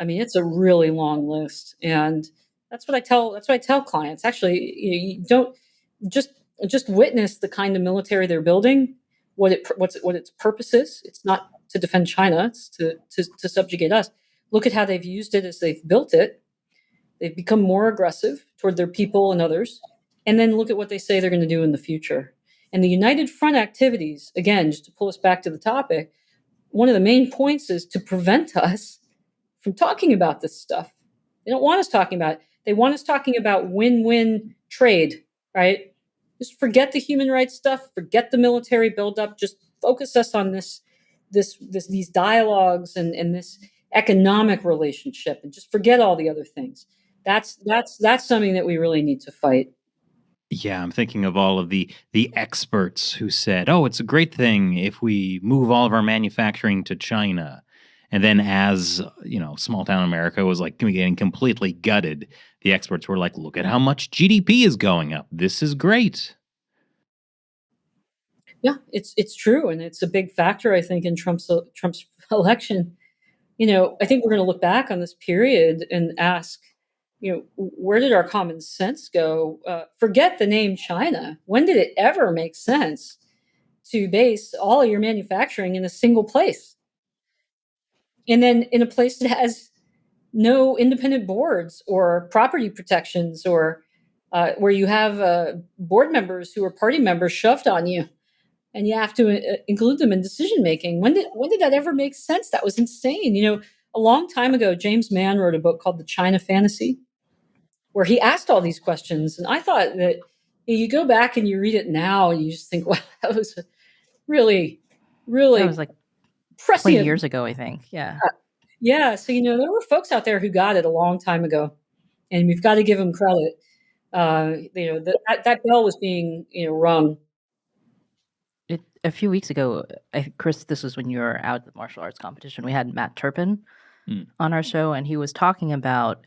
mean, it's a really long list, and that's what I tell clients. Actually, you don't just witness the kind of military they're building. What its purpose is. It's not to defend China. It's to subjugate us. Look at how they've used it as they've built it. They've become more aggressive toward their people and others. And then look at what they say they're going to do in the future. And the United Front activities, again, just to pull us back to the topic, one of the main points is to prevent us from talking about this stuff. They don't want us talking about it. They want us talking about win-win trade, right? Just forget the human rights stuff, forget the military buildup, just focus us on these dialogues and this economic relationship, and just forget all the other things. That's something that we really need to fight. Yeah, I'm thinking of all of the experts who said, "Oh, it's a great thing if we move all of our manufacturing to China." And then as, small town America was like getting completely gutted, the experts were like, "Look at how much GDP is going up. This is great." Yeah, it's true, and it's a big factor, I think, in Trump's election. I think we're going to look back on this period and ask, where did our common sense go? Forget the name China. When did it ever make sense to base all of your manufacturing in a single place? And then in a place that has no independent boards or property protections, or where you have board members who are party members shoved on you, and you have to include them in decision making. When did that ever make sense? That was insane. A long time ago, James Mann wrote a book called The China Fantasy, where he asked all these questions. And I thought that you go back and you read it now and you just think, wow, that was really, really That was like 20 prescient. years ago, I think. Yeah. Yeah. So, there were folks out there who got it a long time ago, and we've got to give them credit. That bell was being, rung. A few weeks ago, Chris, this was when you were out at the martial arts competition. We had Matt Turpin on our show, and he was talking about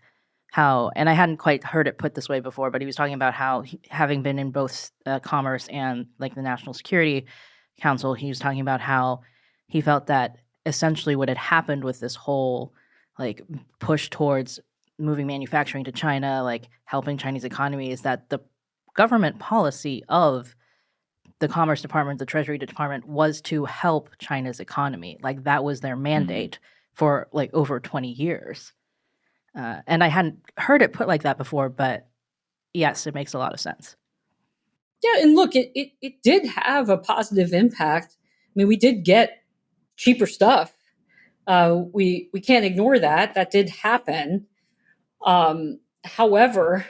how, and I hadn't quite heard it put this way before, but he was talking about how, having been in both commerce and like the National Security Council, he was talking about how he felt that essentially what had happened with this whole like push towards moving manufacturing to China, like helping Chinese economy, is that the government policy of the Commerce Department, the Treasury Department, was to help China's economy. Like that was their mandate for like over 20 years. And I hadn't heard it put like that before, but yes, it makes a lot of sense. Yeah, and look, it did have a positive impact. I mean, we did get cheaper stuff. We can't ignore that. That did happen. However,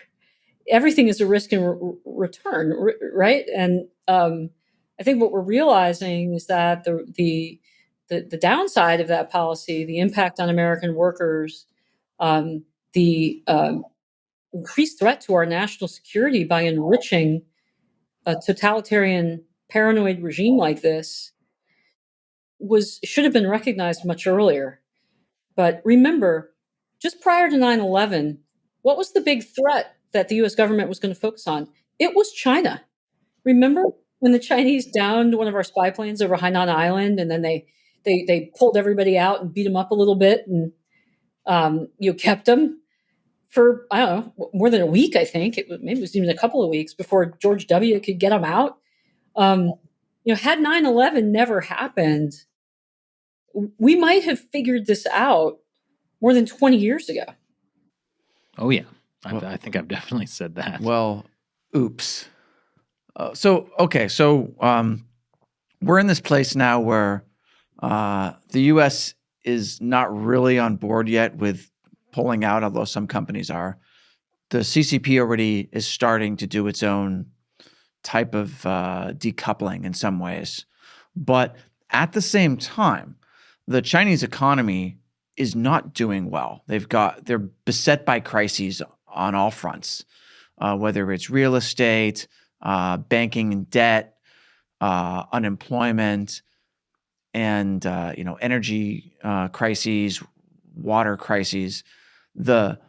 everything is a risk and return, right? And I think what we're realizing is that the downside of that policy, the impact on American workers, the increased threat to our national security by enriching a totalitarian, paranoid regime like this should have been recognized much earlier. But remember, just prior to 9/11, what was the big threat that the US government was going to focus on? It was China. Remember? when the Chinese downed one of our spy planes over Hainan Island, and then they pulled everybody out and beat them up a little bit, and kept them for, I don't know, more than a week. I think maybe it was even a couple of weeks before George W. could get them out. Had 9/11 never happened, we might have figured this out more than 20 years ago. Oh yeah, I think I've definitely said that. Well, oops. So we're in this place now where the U.S. is not really on board yet with pulling out, although some companies are. The CCP already is starting to do its own type of decoupling in some ways. But at the same time, the Chinese economy is not doing well. They're beset by crises on all fronts, whether it's real estate, banking and debt, unemployment, and energy crises, water crises. The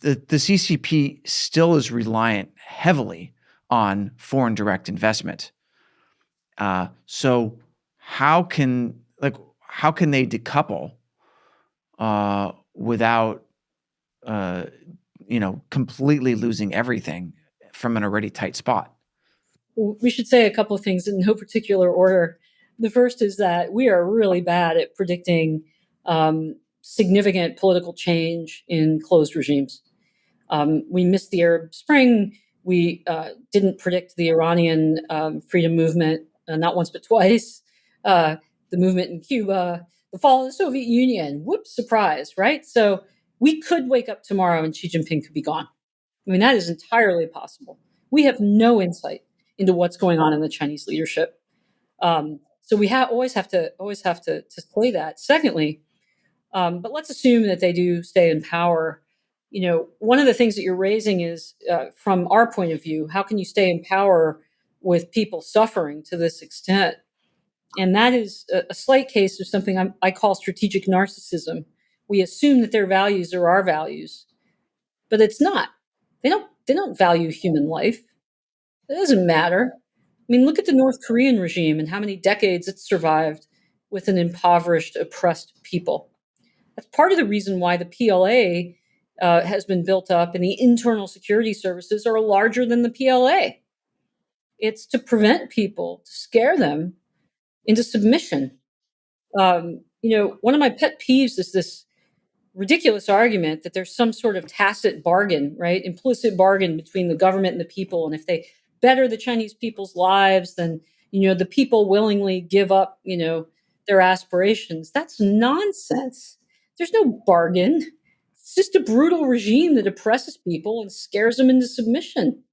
CCP still is reliant heavily on foreign direct investment. So how can they decouple without completely losing everything from an already tight spot? We should say a couple of things in no particular order. The first is that we are really bad at predicting significant political change in closed regimes. We missed the Arab Spring. We didn't predict the Iranian freedom movement, not once but twice, the movement in Cuba, the fall of the Soviet Union. Whoops, surprise, right? So we could wake up tomorrow and Xi Jinping could be gone. I mean, that is entirely possible. We have no insight into what's going on in the Chinese leadership. So we always have to say that. Secondly, but let's assume that they do stay in power. One of the things that you're raising is, from our point of view, how can you stay in power with people suffering to this extent? And that is a slight case of something I call strategic narcissism. We assume that their values are our values, but it's not. They don't value human life. It doesn't matter. I mean, look at the North Korean regime and how many decades it survived with an impoverished, oppressed people. That's part of the reason why the PLA has been built up and the internal security services are larger than the PLA. It's to prevent people, to scare them into submission. One of my pet peeves is this ridiculous argument that there's some sort of tacit bargain, right? Implicit bargain between the government and the people. And if they better the Chinese people's lives, then, the people willingly give up, their aspirations. That's nonsense. There's no bargain. It's just a brutal regime that oppresses people and scares them into submission.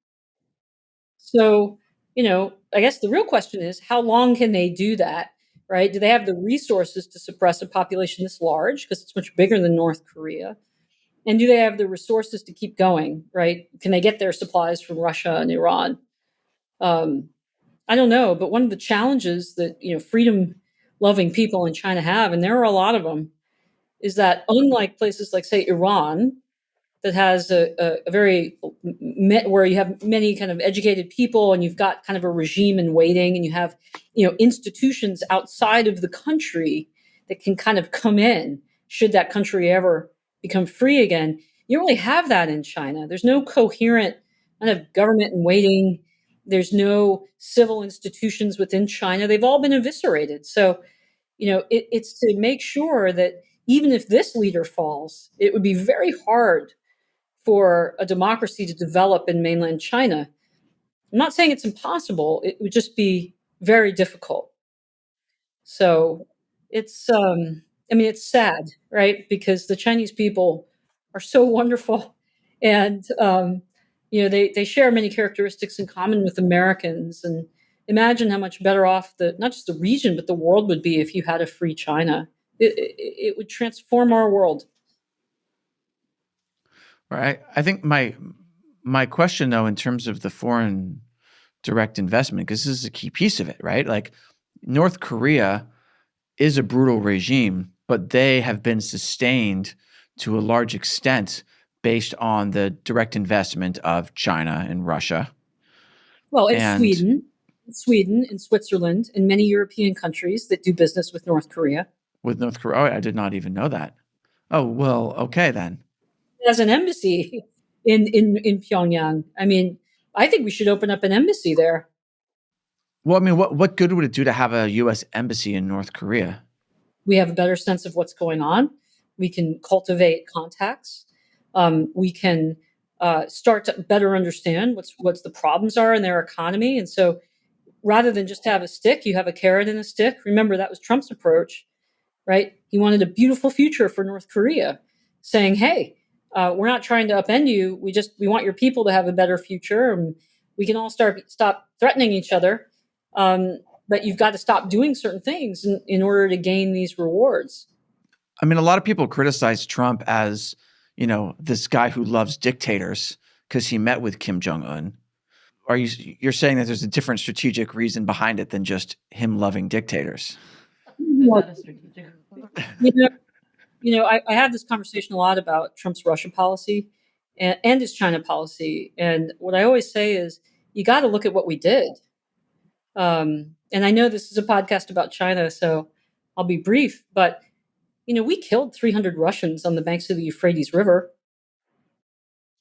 So, I guess the real question is, how long can they do that, right? Do they have the resources to suppress a population this large, because it's much bigger than North Korea? And do they have the resources to keep going, right? Can they get their supplies from Russia and Iran? I don't know, but one of the challenges that, freedom-loving people in China have, and there are a lot of them, is that unlike places like, say, Iran, that has a very, where you have many kind of educated people and you've got kind of a regime in waiting, and you have, institutions outside of the country that can kind of come in should that country ever become free again. You don't really have that in China. There's no coherent kind of government in waiting. There's no civil institutions within China. They've all been eviscerated. So, it's to make sure that even if this leader falls, it would be very hard for a democracy to develop in mainland China. I'm not saying it's impossible. It would just be very difficult. So it's, it's sad, right? Because the Chinese people are so wonderful, and they share many characteristics in common with Americans. And imagine how much better off not just the region, but the world would be if you had a free China. It would transform our world. Right. I think my question, though, in terms of the foreign direct investment, because this is a key piece of it, right? Like, North Korea is a brutal regime, but they have been sustained to a large extent based on the direct investment of China and Russia. Well, and Sweden. Sweden and Switzerland and many European countries that do business with North Korea. With North Korea? Oh, I did not even know that. Oh, well, okay then. It has an embassy in Pyongyang. I mean, I think we should open up an embassy there. Well, I mean, what good would it do to have a U.S. embassy in North Korea? We have a better sense of what's going on. We can cultivate contacts. We can start to better understand what's the problems are in their economy. And so rather than just have a stick, you have a carrot and a stick. Remember, that was Trump's approach, right? He wanted a beautiful future for North Korea, saying, hey, we're not trying to upend you. We want your people to have a better future. And we can all stop threatening each other. But you've got to stop doing certain things in order to gain these rewards. I mean, a lot of people criticize Trump as, this guy who loves dictators because he met with Kim Jong-un. You're saying that there's a different strategic reason behind it than just him loving dictators? I have this conversation a lot about Trump's Russia policy and his China policy. And what I always say is, you got to look at what we did. And I know this is a podcast about China, so I'll be brief. But, we killed 300 Russians on the banks of the Euphrates River.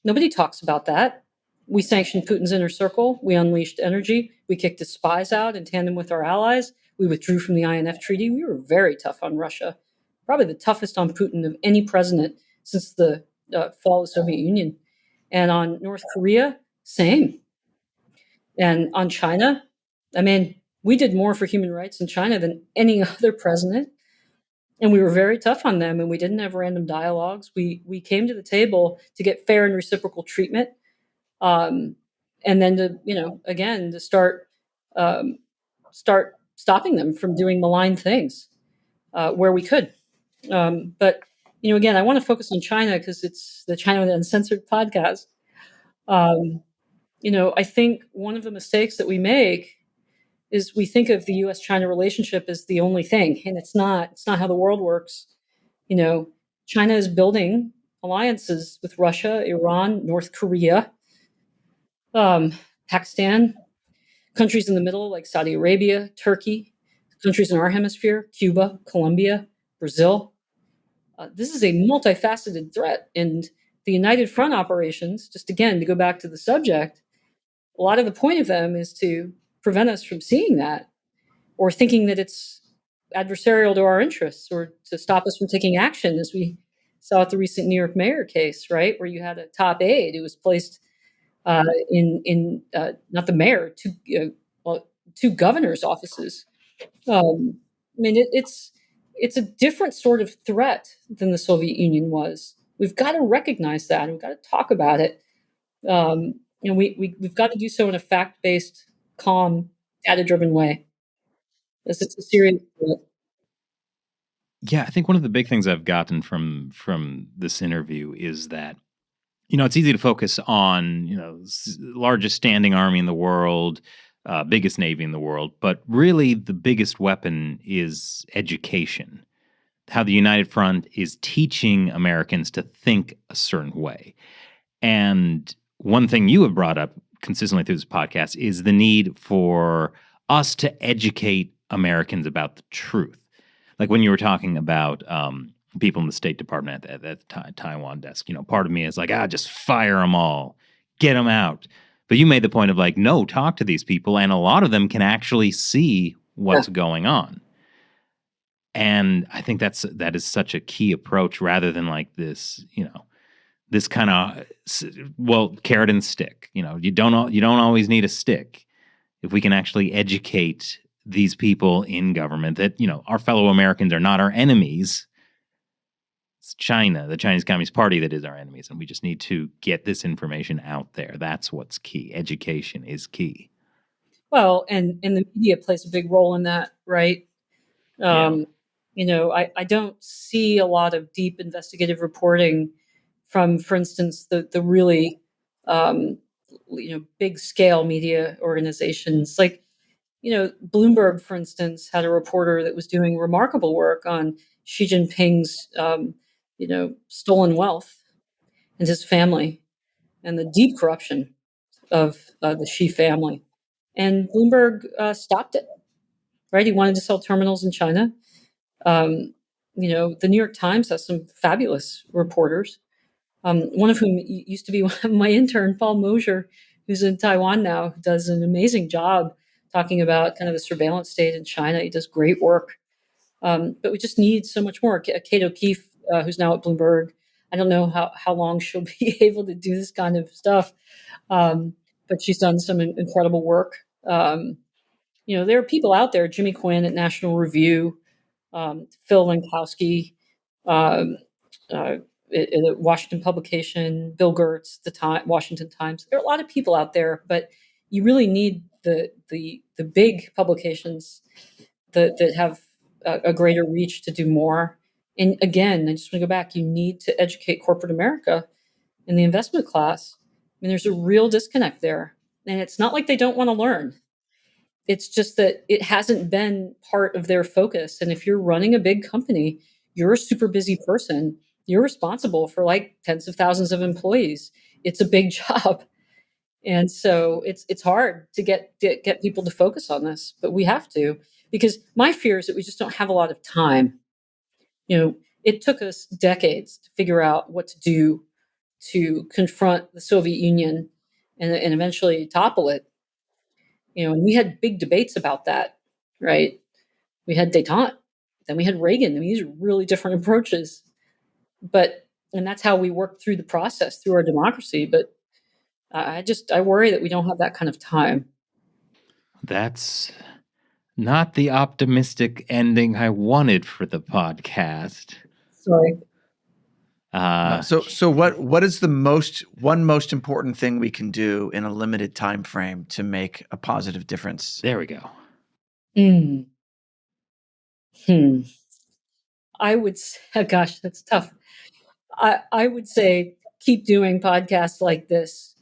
Nobody talks about that. We sanctioned Putin's inner circle. We unleashed energy. We kicked his spies out in tandem with our allies. We withdrew from the INF Treaty. We were very tough on Russia, probably the toughest on Putin of any president since the fall of the Soviet Union. And on North Korea, same. And on China, I mean, we did more for human rights in China than any other president. And we were very tough on them, and we didn't have random dialogues. We came to the table to get fair and reciprocal treatment. And then to start stopping them from doing malign things where we could. But again, I want to focus on China because it's the China Uncensored podcast. I think one of the mistakes that we make is we think of the U.S.-China relationship as the only thing, and it's not. It's not how the world works. China is building alliances with Russia, Iran, North Korea, Pakistan, countries in the middle like Saudi Arabia, Turkey, countries in our hemisphere, Cuba, Colombia, Brazil. This is a multifaceted threat. And the United Front operations, just again, to go back to the subject, a lot of the point of them is to prevent us from seeing that or thinking that it's adversarial to our interests or to stop us from taking action, as we saw at the recent New York mayor case, right, where you had a top aide who was placed in not the mayor, two governors' offices. It's a different sort of threat than the Soviet Union was. We've got to recognize that, and we've got to talk about it. We've got to do so in a fact-based, calm, data-driven way. It's a serious threat. Yeah, I think one of the big things I've gotten from this interview is that it's easy to focus on largest standing army in the world, biggest navy in the world, but really the biggest weapon is education. How the United Front is teaching Americans to think a certain way. And one thing you have brought up consistently through this podcast is the need for us to educate Americans about the truth. Like when you were talking about people in the State Department at the Taiwan desk, part of me is like, just fire them all, get them out. But you made the point of like, no, talk to these people. And a lot of them can actually see what's going on. And I think that is such a key approach rather than like this, this kind of, carrot and stick. You don't always need a stick. If we can actually educate these people in government that, our fellow Americans are not our enemies. It's China, the Chinese Communist Party, that is our enemies. And we just need to get this information out there. That's what's key. Education is key. Well, and the media plays a big role in that, right? I don't see a lot of deep investigative reporting from, for instance, the really, big scale media organizations. Like, Bloomberg, for instance, had a reporter that was doing remarkable work on Xi Jinping's, stolen wealth and his family and the deep corruption of the Xi family. and Bloomberg stopped it. Right, he wanted to sell terminals in China. The New York Times has some fabulous reporters. One of whom used to be my intern, Paul Mosier, who's in Taiwan now, who does an amazing job talking about kind of the surveillance state in China. He does great work. But we just need so much more. Kate O'Keefe, who's now at Bloomberg, I don't know how long she'll be able to do this kind of stuff, but she's done some incredible work. There are people out there, Jimmy Quinn at National Review, Phil Lankowski, um, at a Washington publication, Bill Gertz, Washington Times. There are a lot of people out there, but you really need the big publications that have a greater reach to do more. And again, I just want to go back. You need to educate corporate America in the investment class. I mean, there's a real disconnect there, and it's not like they don't want to learn. It's just that it hasn't been part of their focus. And if you're running a big company, you're a super busy person. You're responsible for like tens of thousands of employees. It's a big job. And so it's hard to get people to focus on this, but we have to, because my fear is that we just don't have a lot of time. It took us decades to figure out what to do to confront the Soviet Union and eventually topple it. And we had big debates about that, right? We had détente, then we had Reagan. I mean, these are really different approaches, and that's how we worked through the process, through our democracy. But I worry that we don't have that kind of time. That's not the optimistic ending I wanted for the podcast. Sorry. So what is the most important thing we can do in a limited time frame to make a positive difference? There we go. I would say, gosh, that's tough. I would say keep doing podcasts like this.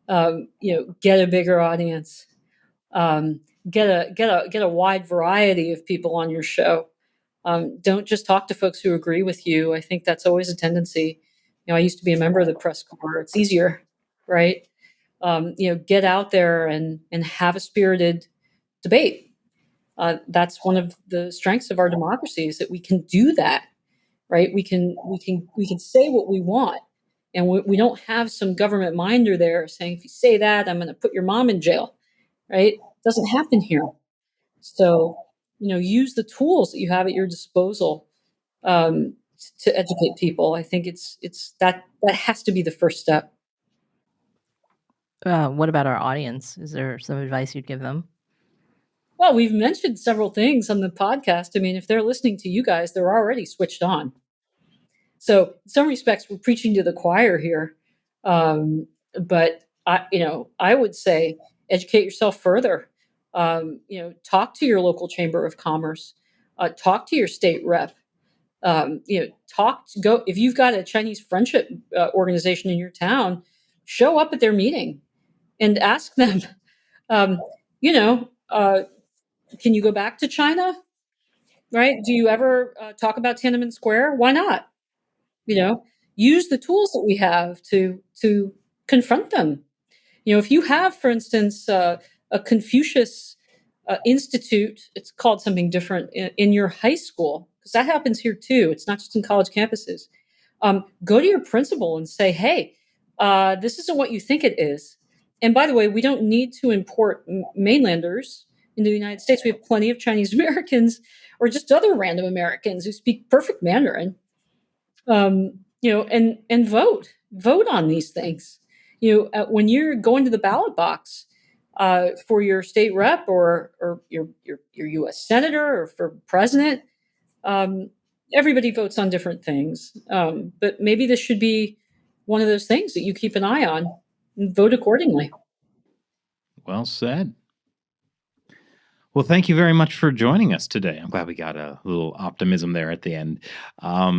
Get a bigger audience. Get a wide variety of people on your show. Don't just talk to folks who agree with you. I think that's always a tendency. I used to be a member of the press corps. It's easier, right? Get out there and have a spirited debate. That's one of the strengths of our democracy, is that we can do that, right? We can say what we want, and we don't have some government minder there saying, if you say that, I'm going to put your mom in jail, right? It doesn't happen here. So, use the tools that you have at your disposal to educate people. I think it's that has to be the first step. What about our audience? Is there some advice you'd give them? Well, we've mentioned several things on the podcast. I mean, if they're listening to you guys, they're already switched on. So in some respects, we're preaching to the choir here. But I would say educate yourself further. Talk to your local chamber of commerce. Talk to your state rep. Go if you've got a Chinese friendship organization in your town, show up at their meeting and ask them. Can you go back to China? Right? Do you ever talk about Tiananmen Square? Why not? Use the tools that we have to confront them. If you have, for instance, a Confucius Institute, it's called something different in your high school, because that happens here too. It's not just in college campuses. Go to your principal and say, hey, this isn't what you think it is. And by the way, we don't need to import mainlanders into the United States. We have plenty of Chinese Americans or just other random Americans who speak perfect Mandarin. And vote on these things. When you're going to the ballot box for your state rep or your U.S. senator or for president, everybody votes on different things. But maybe this should be one of those things that you keep an eye on and vote accordingly. Well said. Well, thank you very much for joining us today. I'm glad we got a little optimism there at the end. How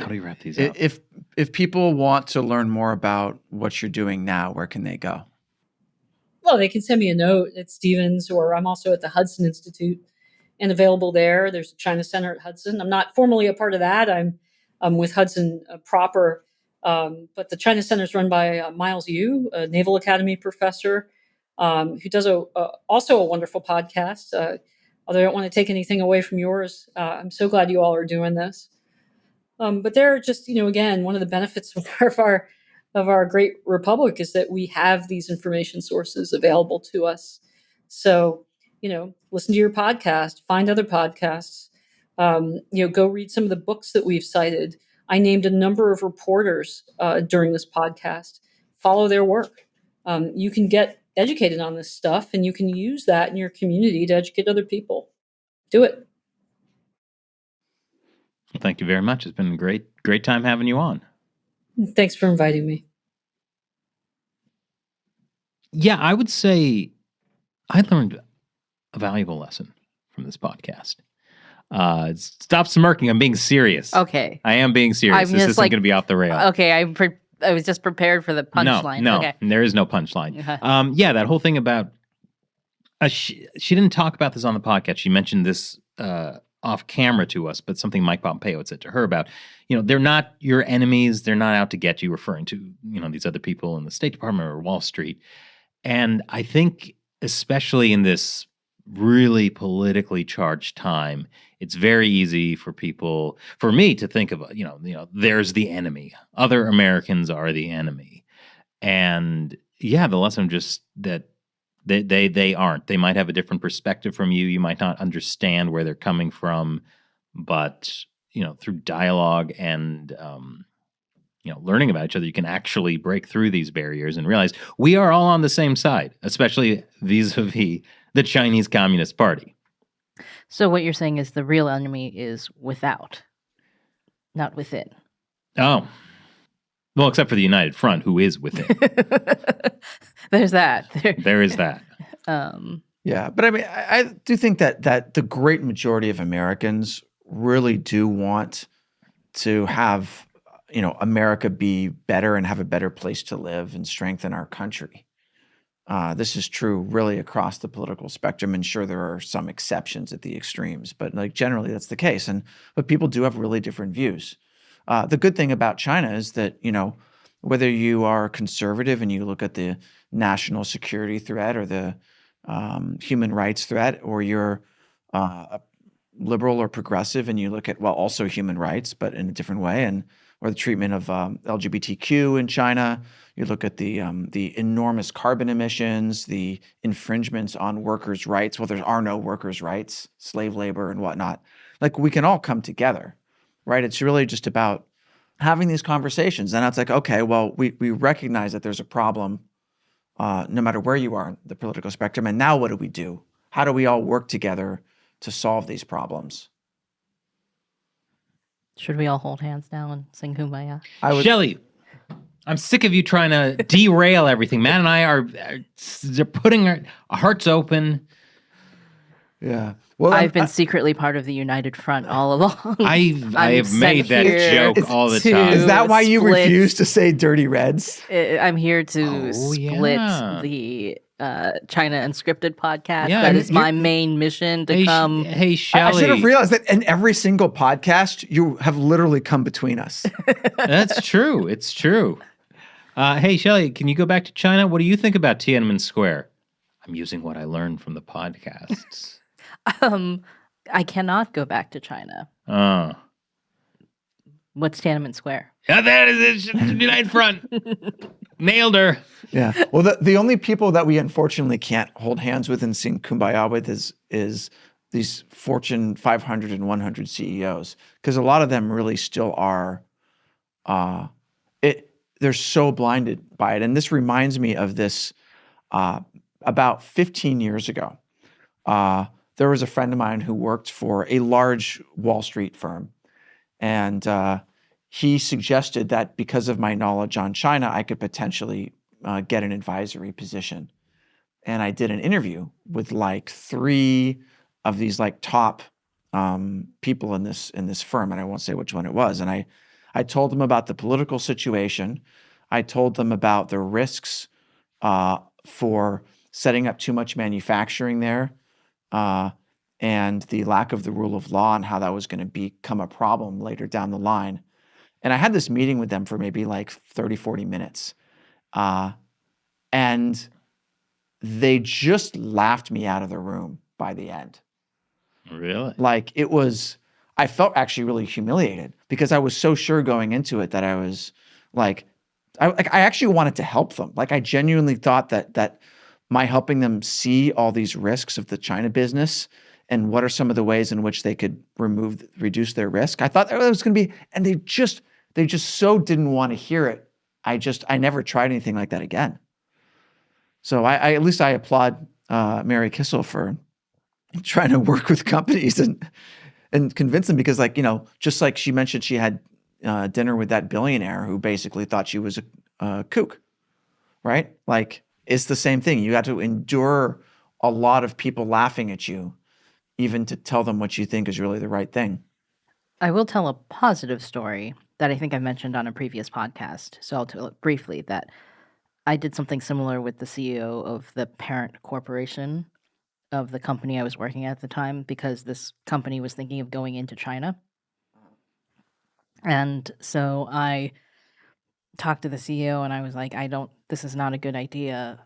do we wrap these up? If people want to learn more about what you're doing now, where can they go? Well, they can send me a note at Stevens, or I'm also at the Hudson Institute and available there. There's a China Center at Hudson. I'm not formally a part of that. I'm with Hudson proper. But the China Center is run by Miles Yu, a Naval Academy professor. who does also a wonderful podcast. Although I don't want to take anything away from yours, I'm so glad you all are doing this. But there are just, again, one of the benefits of our great republic is that we have these information sources available to us. So, listen to your podcast, find other podcasts, go read some of the books that we've cited. I named a number of reporters during this podcast. Follow their work. You can get educated on this stuff, and you can use that in your community to educate other people. Do it. Well, thank you very much. It's been a great time having you on. Thanks for inviting me. Yeah, I would say I learned a valuable lesson from this podcast. Stop smirking. I'm being serious. Okay. I am being serious. This isn't going to be off the rail. Okay, I was just prepared for the punchline. No, okay. There is no punchline. Yeah, that whole thing about she didn't talk about this on the podcast. She mentioned this off camera to us, but something Mike Pompeo had said to her about, they're not your enemies. They're not out to get you, referring to, these other people in the State Department or Wall Street. And I think, especially in this really politically charged time, it's very easy for me to think of, there's the enemy. Other Americans are the enemy. And yeah, the lesson just that they aren't. They might have a different perspective from you. You might not understand where they're coming from, but, through dialogue and, learning about each other, you can actually break through these barriers and realize we are all on the same side, especially vis-a-vis the Chinese Communist Party. So what you're saying is the real enemy is without, not within. Oh. Well, except for the United Front, who is within. There's that. There is that. Yeah, but I mean, I do think that the great majority of Americans really do want to have, America be better and have a better place to live and strengthen our country. This is true really across the political spectrum, and sure there are some exceptions at the extremes, but like generally that's the case. But people do have really different views. The good thing about China is that, whether you are conservative and you look at the national security threat or the human rights threat, or you're a liberal or progressive and you look at, also human rights, but in a different way, or the treatment of LGBTQ in China, you look at the enormous carbon emissions, the infringements on workers' rights. Well, there are no workers' rights, slave labor and whatnot. Like, we can all come together, right? It's really just about having these conversations. And it's like, okay, well, we recognize that there's a problem no matter where you are in the political spectrum. And now what do we do? How do we all work together to solve these problems? Should we all hold hands now and sing Kumbaya? Shelley, I'm sick of you trying to derail everything. Matt and I are putting our hearts open. Yeah. Well, I've been secretly part of the United Front all along. I have made that joke all the time. Is that why you refuse to say dirty reds? I'm here to split the China Unscripted podcast. Yeah, that is my main mission to come. Hey, Shelley. I should have realized that in every single podcast, you have literally come between us. That's true. It's true. Hey, Shelley, can you go back to China? What do you think about Tiananmen Square? I'm using what I learned from the podcasts. I cannot go back to China. What's Tiananmen Square? Yeah, that is it. United Front. Nailed her. Yeah. Well, the only people that we unfortunately can't hold hands with and sing Kumbaya with is these Fortune 500 and 100 CEOs, because a lot of them really still are. They're so blinded by it, and this reminds me of this. About 15 years ago, there was a friend of mine who worked for a large Wall Street firm, and he suggested that because of my knowledge on China, I could potentially get an advisory position. And I did an interview with like 3 of these like top people in this firm, and I won't say which one it was. And I told them about the political situation. I told them about the risks for setting up too much manufacturing there, and the lack of the rule of law and how that was going to become a problem later down the line. And I had this meeting with them for maybe like 30, 40 minutes. And they just laughed me out of the room by the end. Really? Like I felt actually really humiliated because I was so sure going into it that I was like, I actually wanted to help them. Like I genuinely thought that my helping them see all these risks of the China business and what are some of the ways in which they could reduce their risk. I thought that was going to be, and they just so didn't want to hear it. I never tried anything like that again. So I at least I applaud Mary Kissel for trying to work with companies and convince them, because just like she mentioned, she had dinner with that billionaire who basically thought she was a kook, right? Like it's the same thing. You got to endure a lot of people laughing at you, even to tell them what you think is really the right thing. I will tell a positive story that I think I mentioned on a previous podcast. So I'll tell it briefly that I did something similar with the CEO of the parent corporation of the company I was working at the time, because this company was thinking of going into China. And so I talked to the CEO and I was like, this is not a good idea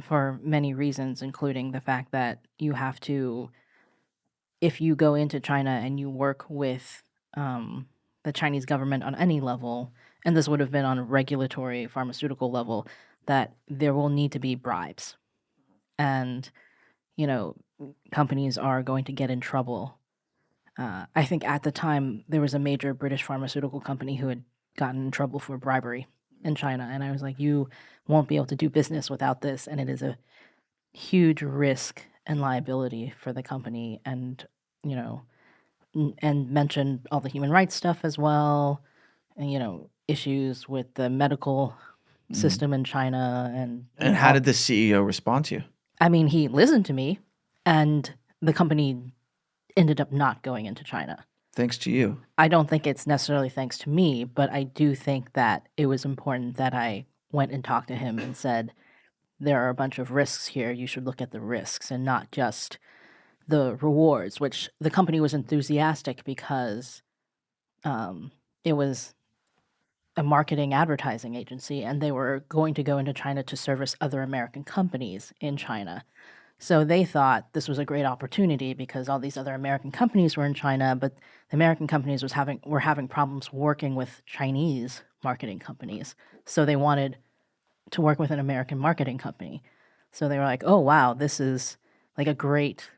for many reasons, including the fact that you have to, if you go into China and you work with the Chinese government on any level, and this would have been on a regulatory pharmaceutical level, that there will need to be bribes. And, companies are going to get in trouble. I think at the time there was a major British pharmaceutical company who had gotten in trouble for bribery in China. And I was like, you won't be able to do business without this. And it is a huge risk and liability for the company. And, and mentioned all the human rights stuff as well. And, issues with the medical system in China. And how did the CEO respond to you? I mean, he listened to me, and the company ended up not going into China. Thanks to you. I don't think it's necessarily thanks to me, but I do think that it was important that I went and talked to him and said, there are a bunch of risks here. You should look at the risks and not just the rewards, which the company was enthusiastic because it was a marketing advertising agency, and they were going to go into China to service other American companies in China. So they thought this was a great opportunity because all these other American companies were in China, but the American companies were having problems working with Chinese marketing companies. So they wanted to work with an American marketing company. So they were like, oh, wow, this is like a great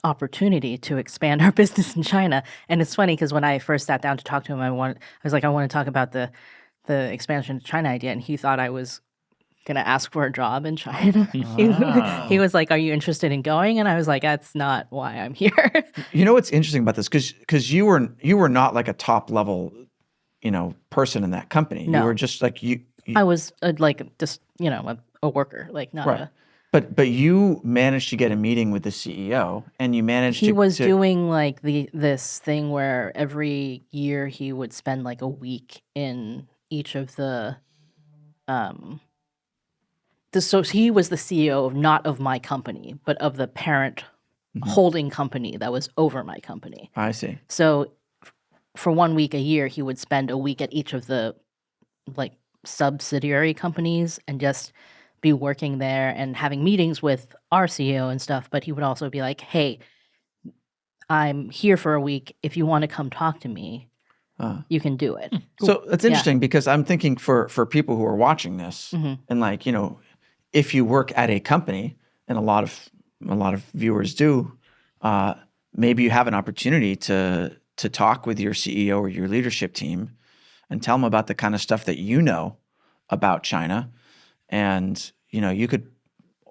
opportunity to expand our business in China. And it's funny because when I first sat down to talk to him, I was like, I want to talk about the expansion to China idea. And he thought I was going to ask for a job in China. He was like, are you interested in going? And I was like, that's not why I'm here. You know what's interesting about this? Because you were not like a top level, person in that company. No. You were just like you I was just a worker, like not right. a. But you managed to get a meeting with the CEO, and you managed He to. was doing like this thing where every year he would spend like a week in each of the. So he was the CEO not of my company, but of the parent holding company that was over my company. I see. So for 1 week a year, he would spend a week at each of the like subsidiary companies and just be working there and having meetings with our CEO and stuff. But he would also be like, hey, I'm here for a week. If you want to come talk to me, you can do it. So that's interesting because I'm thinking for people who are watching this and like, if you work at a company, and a lot of viewers do, maybe you have an opportunity to talk with your CEO or your leadership team and tell them about the kind of stuff that you know about China. And, you could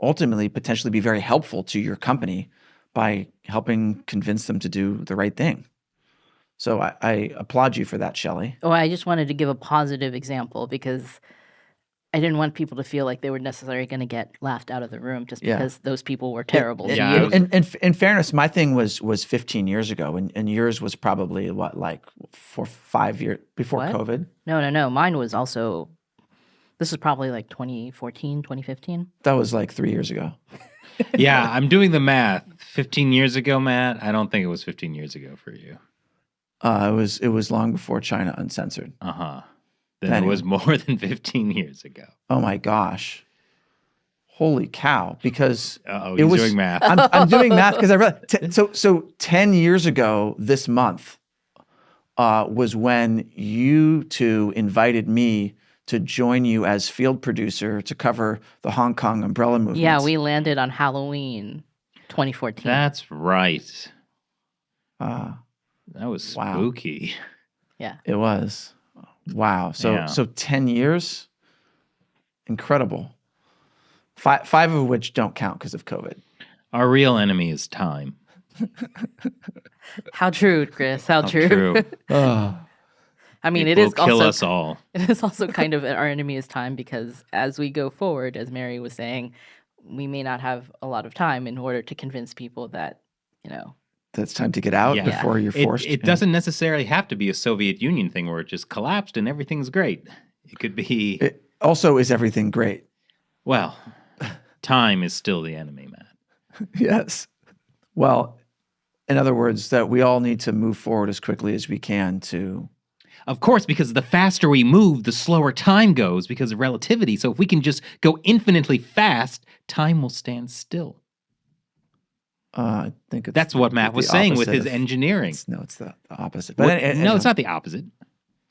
ultimately potentially be very helpful to your company by helping convince them to do the right thing. So I applaud you for that, Shelley. Oh, I just wanted to give a positive example because I didn't want people to feel like they were necessarily going to get laughed out of the room just because those people were terrible to you. And in fairness, my thing was 15 years ago, and yours was probably what, like 5 years before COVID? No. Mine was also, this is probably like 2014, 2015. That was like 3 years ago. Yeah, I'm doing the math. 15 years ago, Matt? I don't think it was 15 years ago for you. It was long before China Uncensored. Then anyway. It was more than 15 years ago. Oh my gosh. Holy cow! Because Uh-oh, it he's was doing math. I'm doing math because I read so 10 years ago this month was when you two invited me to join you as field producer to cover the Hong Kong umbrella movement. Yeah, we landed on Halloween 2014. That's right. Uh, That was Wow. spooky. Yeah. it was. Wow. So Yeah. 10 years? Incredible. Five of which don't count because of COVID. Our real enemy is time. How true, Chris. How true. True. I mean, It it will is kill also us all. it is also kind of our enemy is time because as we go forward, as Mary was saying, we may not have a lot of time in order to convince people that, That's time to get out Yeah. before you're forced. It doesn't necessarily have to be a Soviet Union thing where it just collapsed and everything's great. It could be, It also, is everything great? well, time is still the enemy, Matt. Yes. Well, in other words, that we all need to move forward as quickly as we can to. Of course, because the faster we move, the slower time goes because of relativity. So if we can just go infinitely fast, time will stand still. I think That's what Matt was saying with his engineering. It's the opposite. What- But no, it's not the opposite.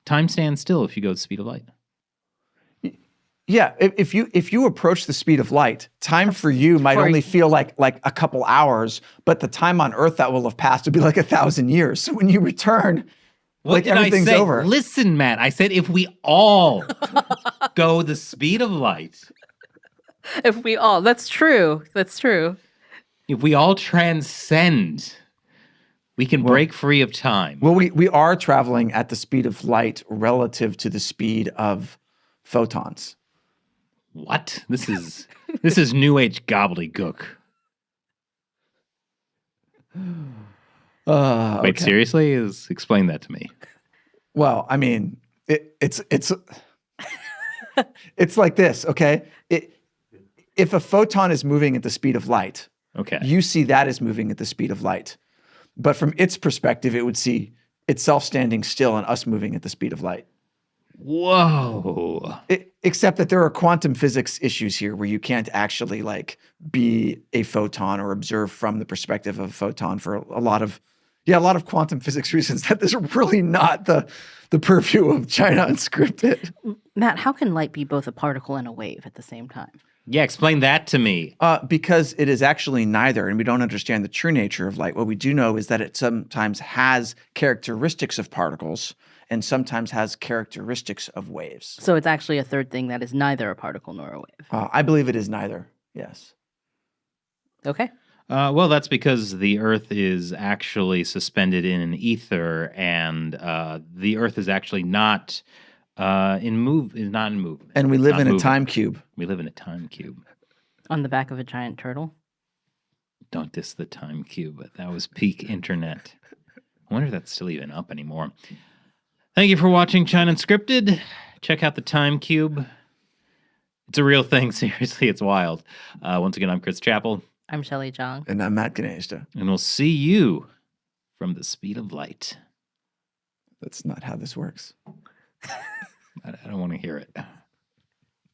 Time stands still if you go at the speed of light. Yeah, if you approach the speed of light, time for you might For- only feel like a couple hours, but the time on Earth that will have passed would be like 1,000 years. So when you return, What did I everything's say? over. Listen, Matt, I said if we all go the speed of light, if we all, that's true. That's true. if we all transcend, we can break free of time. Well, we are traveling at the speed of light relative to the speed of photons. What? This is New Age gobbledygook. Wait, Okay. seriously? Explain that to me. Well, I mean, it's it's like this, okay? If a photon is moving at the speed of light, Okay. you see that as moving at the speed of light. But from its perspective, it would see itself standing still and us moving at the speed of light. Whoa. Except that there are quantum physics issues here where you can't actually be a photon or observe from the perspective of a photon for a lot of quantum physics reasons that is really not the purview of China Unscripted. Matt, how can light be both a particle and a wave at the same time? Yeah, explain that to me. Because it is actually neither, and we don't understand the true nature of light. What we do know is that it sometimes has characteristics of particles and sometimes has characteristics of waves. So it's actually a third thing that is neither a particle nor a wave. I believe it is neither, yes. Okay. Well, that's because the Earth is actually suspended in an ether, and the Earth is actually not in movement. And we It's live not in a moving. time cube. We live in a time cube. On the back of a giant turtle. Don't diss the time cube, but that was peak internet. I wonder if that's still even up anymore. Thank you for watching China Unscripted. Check out the time cube. It's a real thing. Seriously, it's wild. Once again, I'm Chris Chappell, I'm Shelley Zhang. And I'm Matt Ganeshta. and we'll see you from the speed of light. That's not how this works. I don't want to hear it.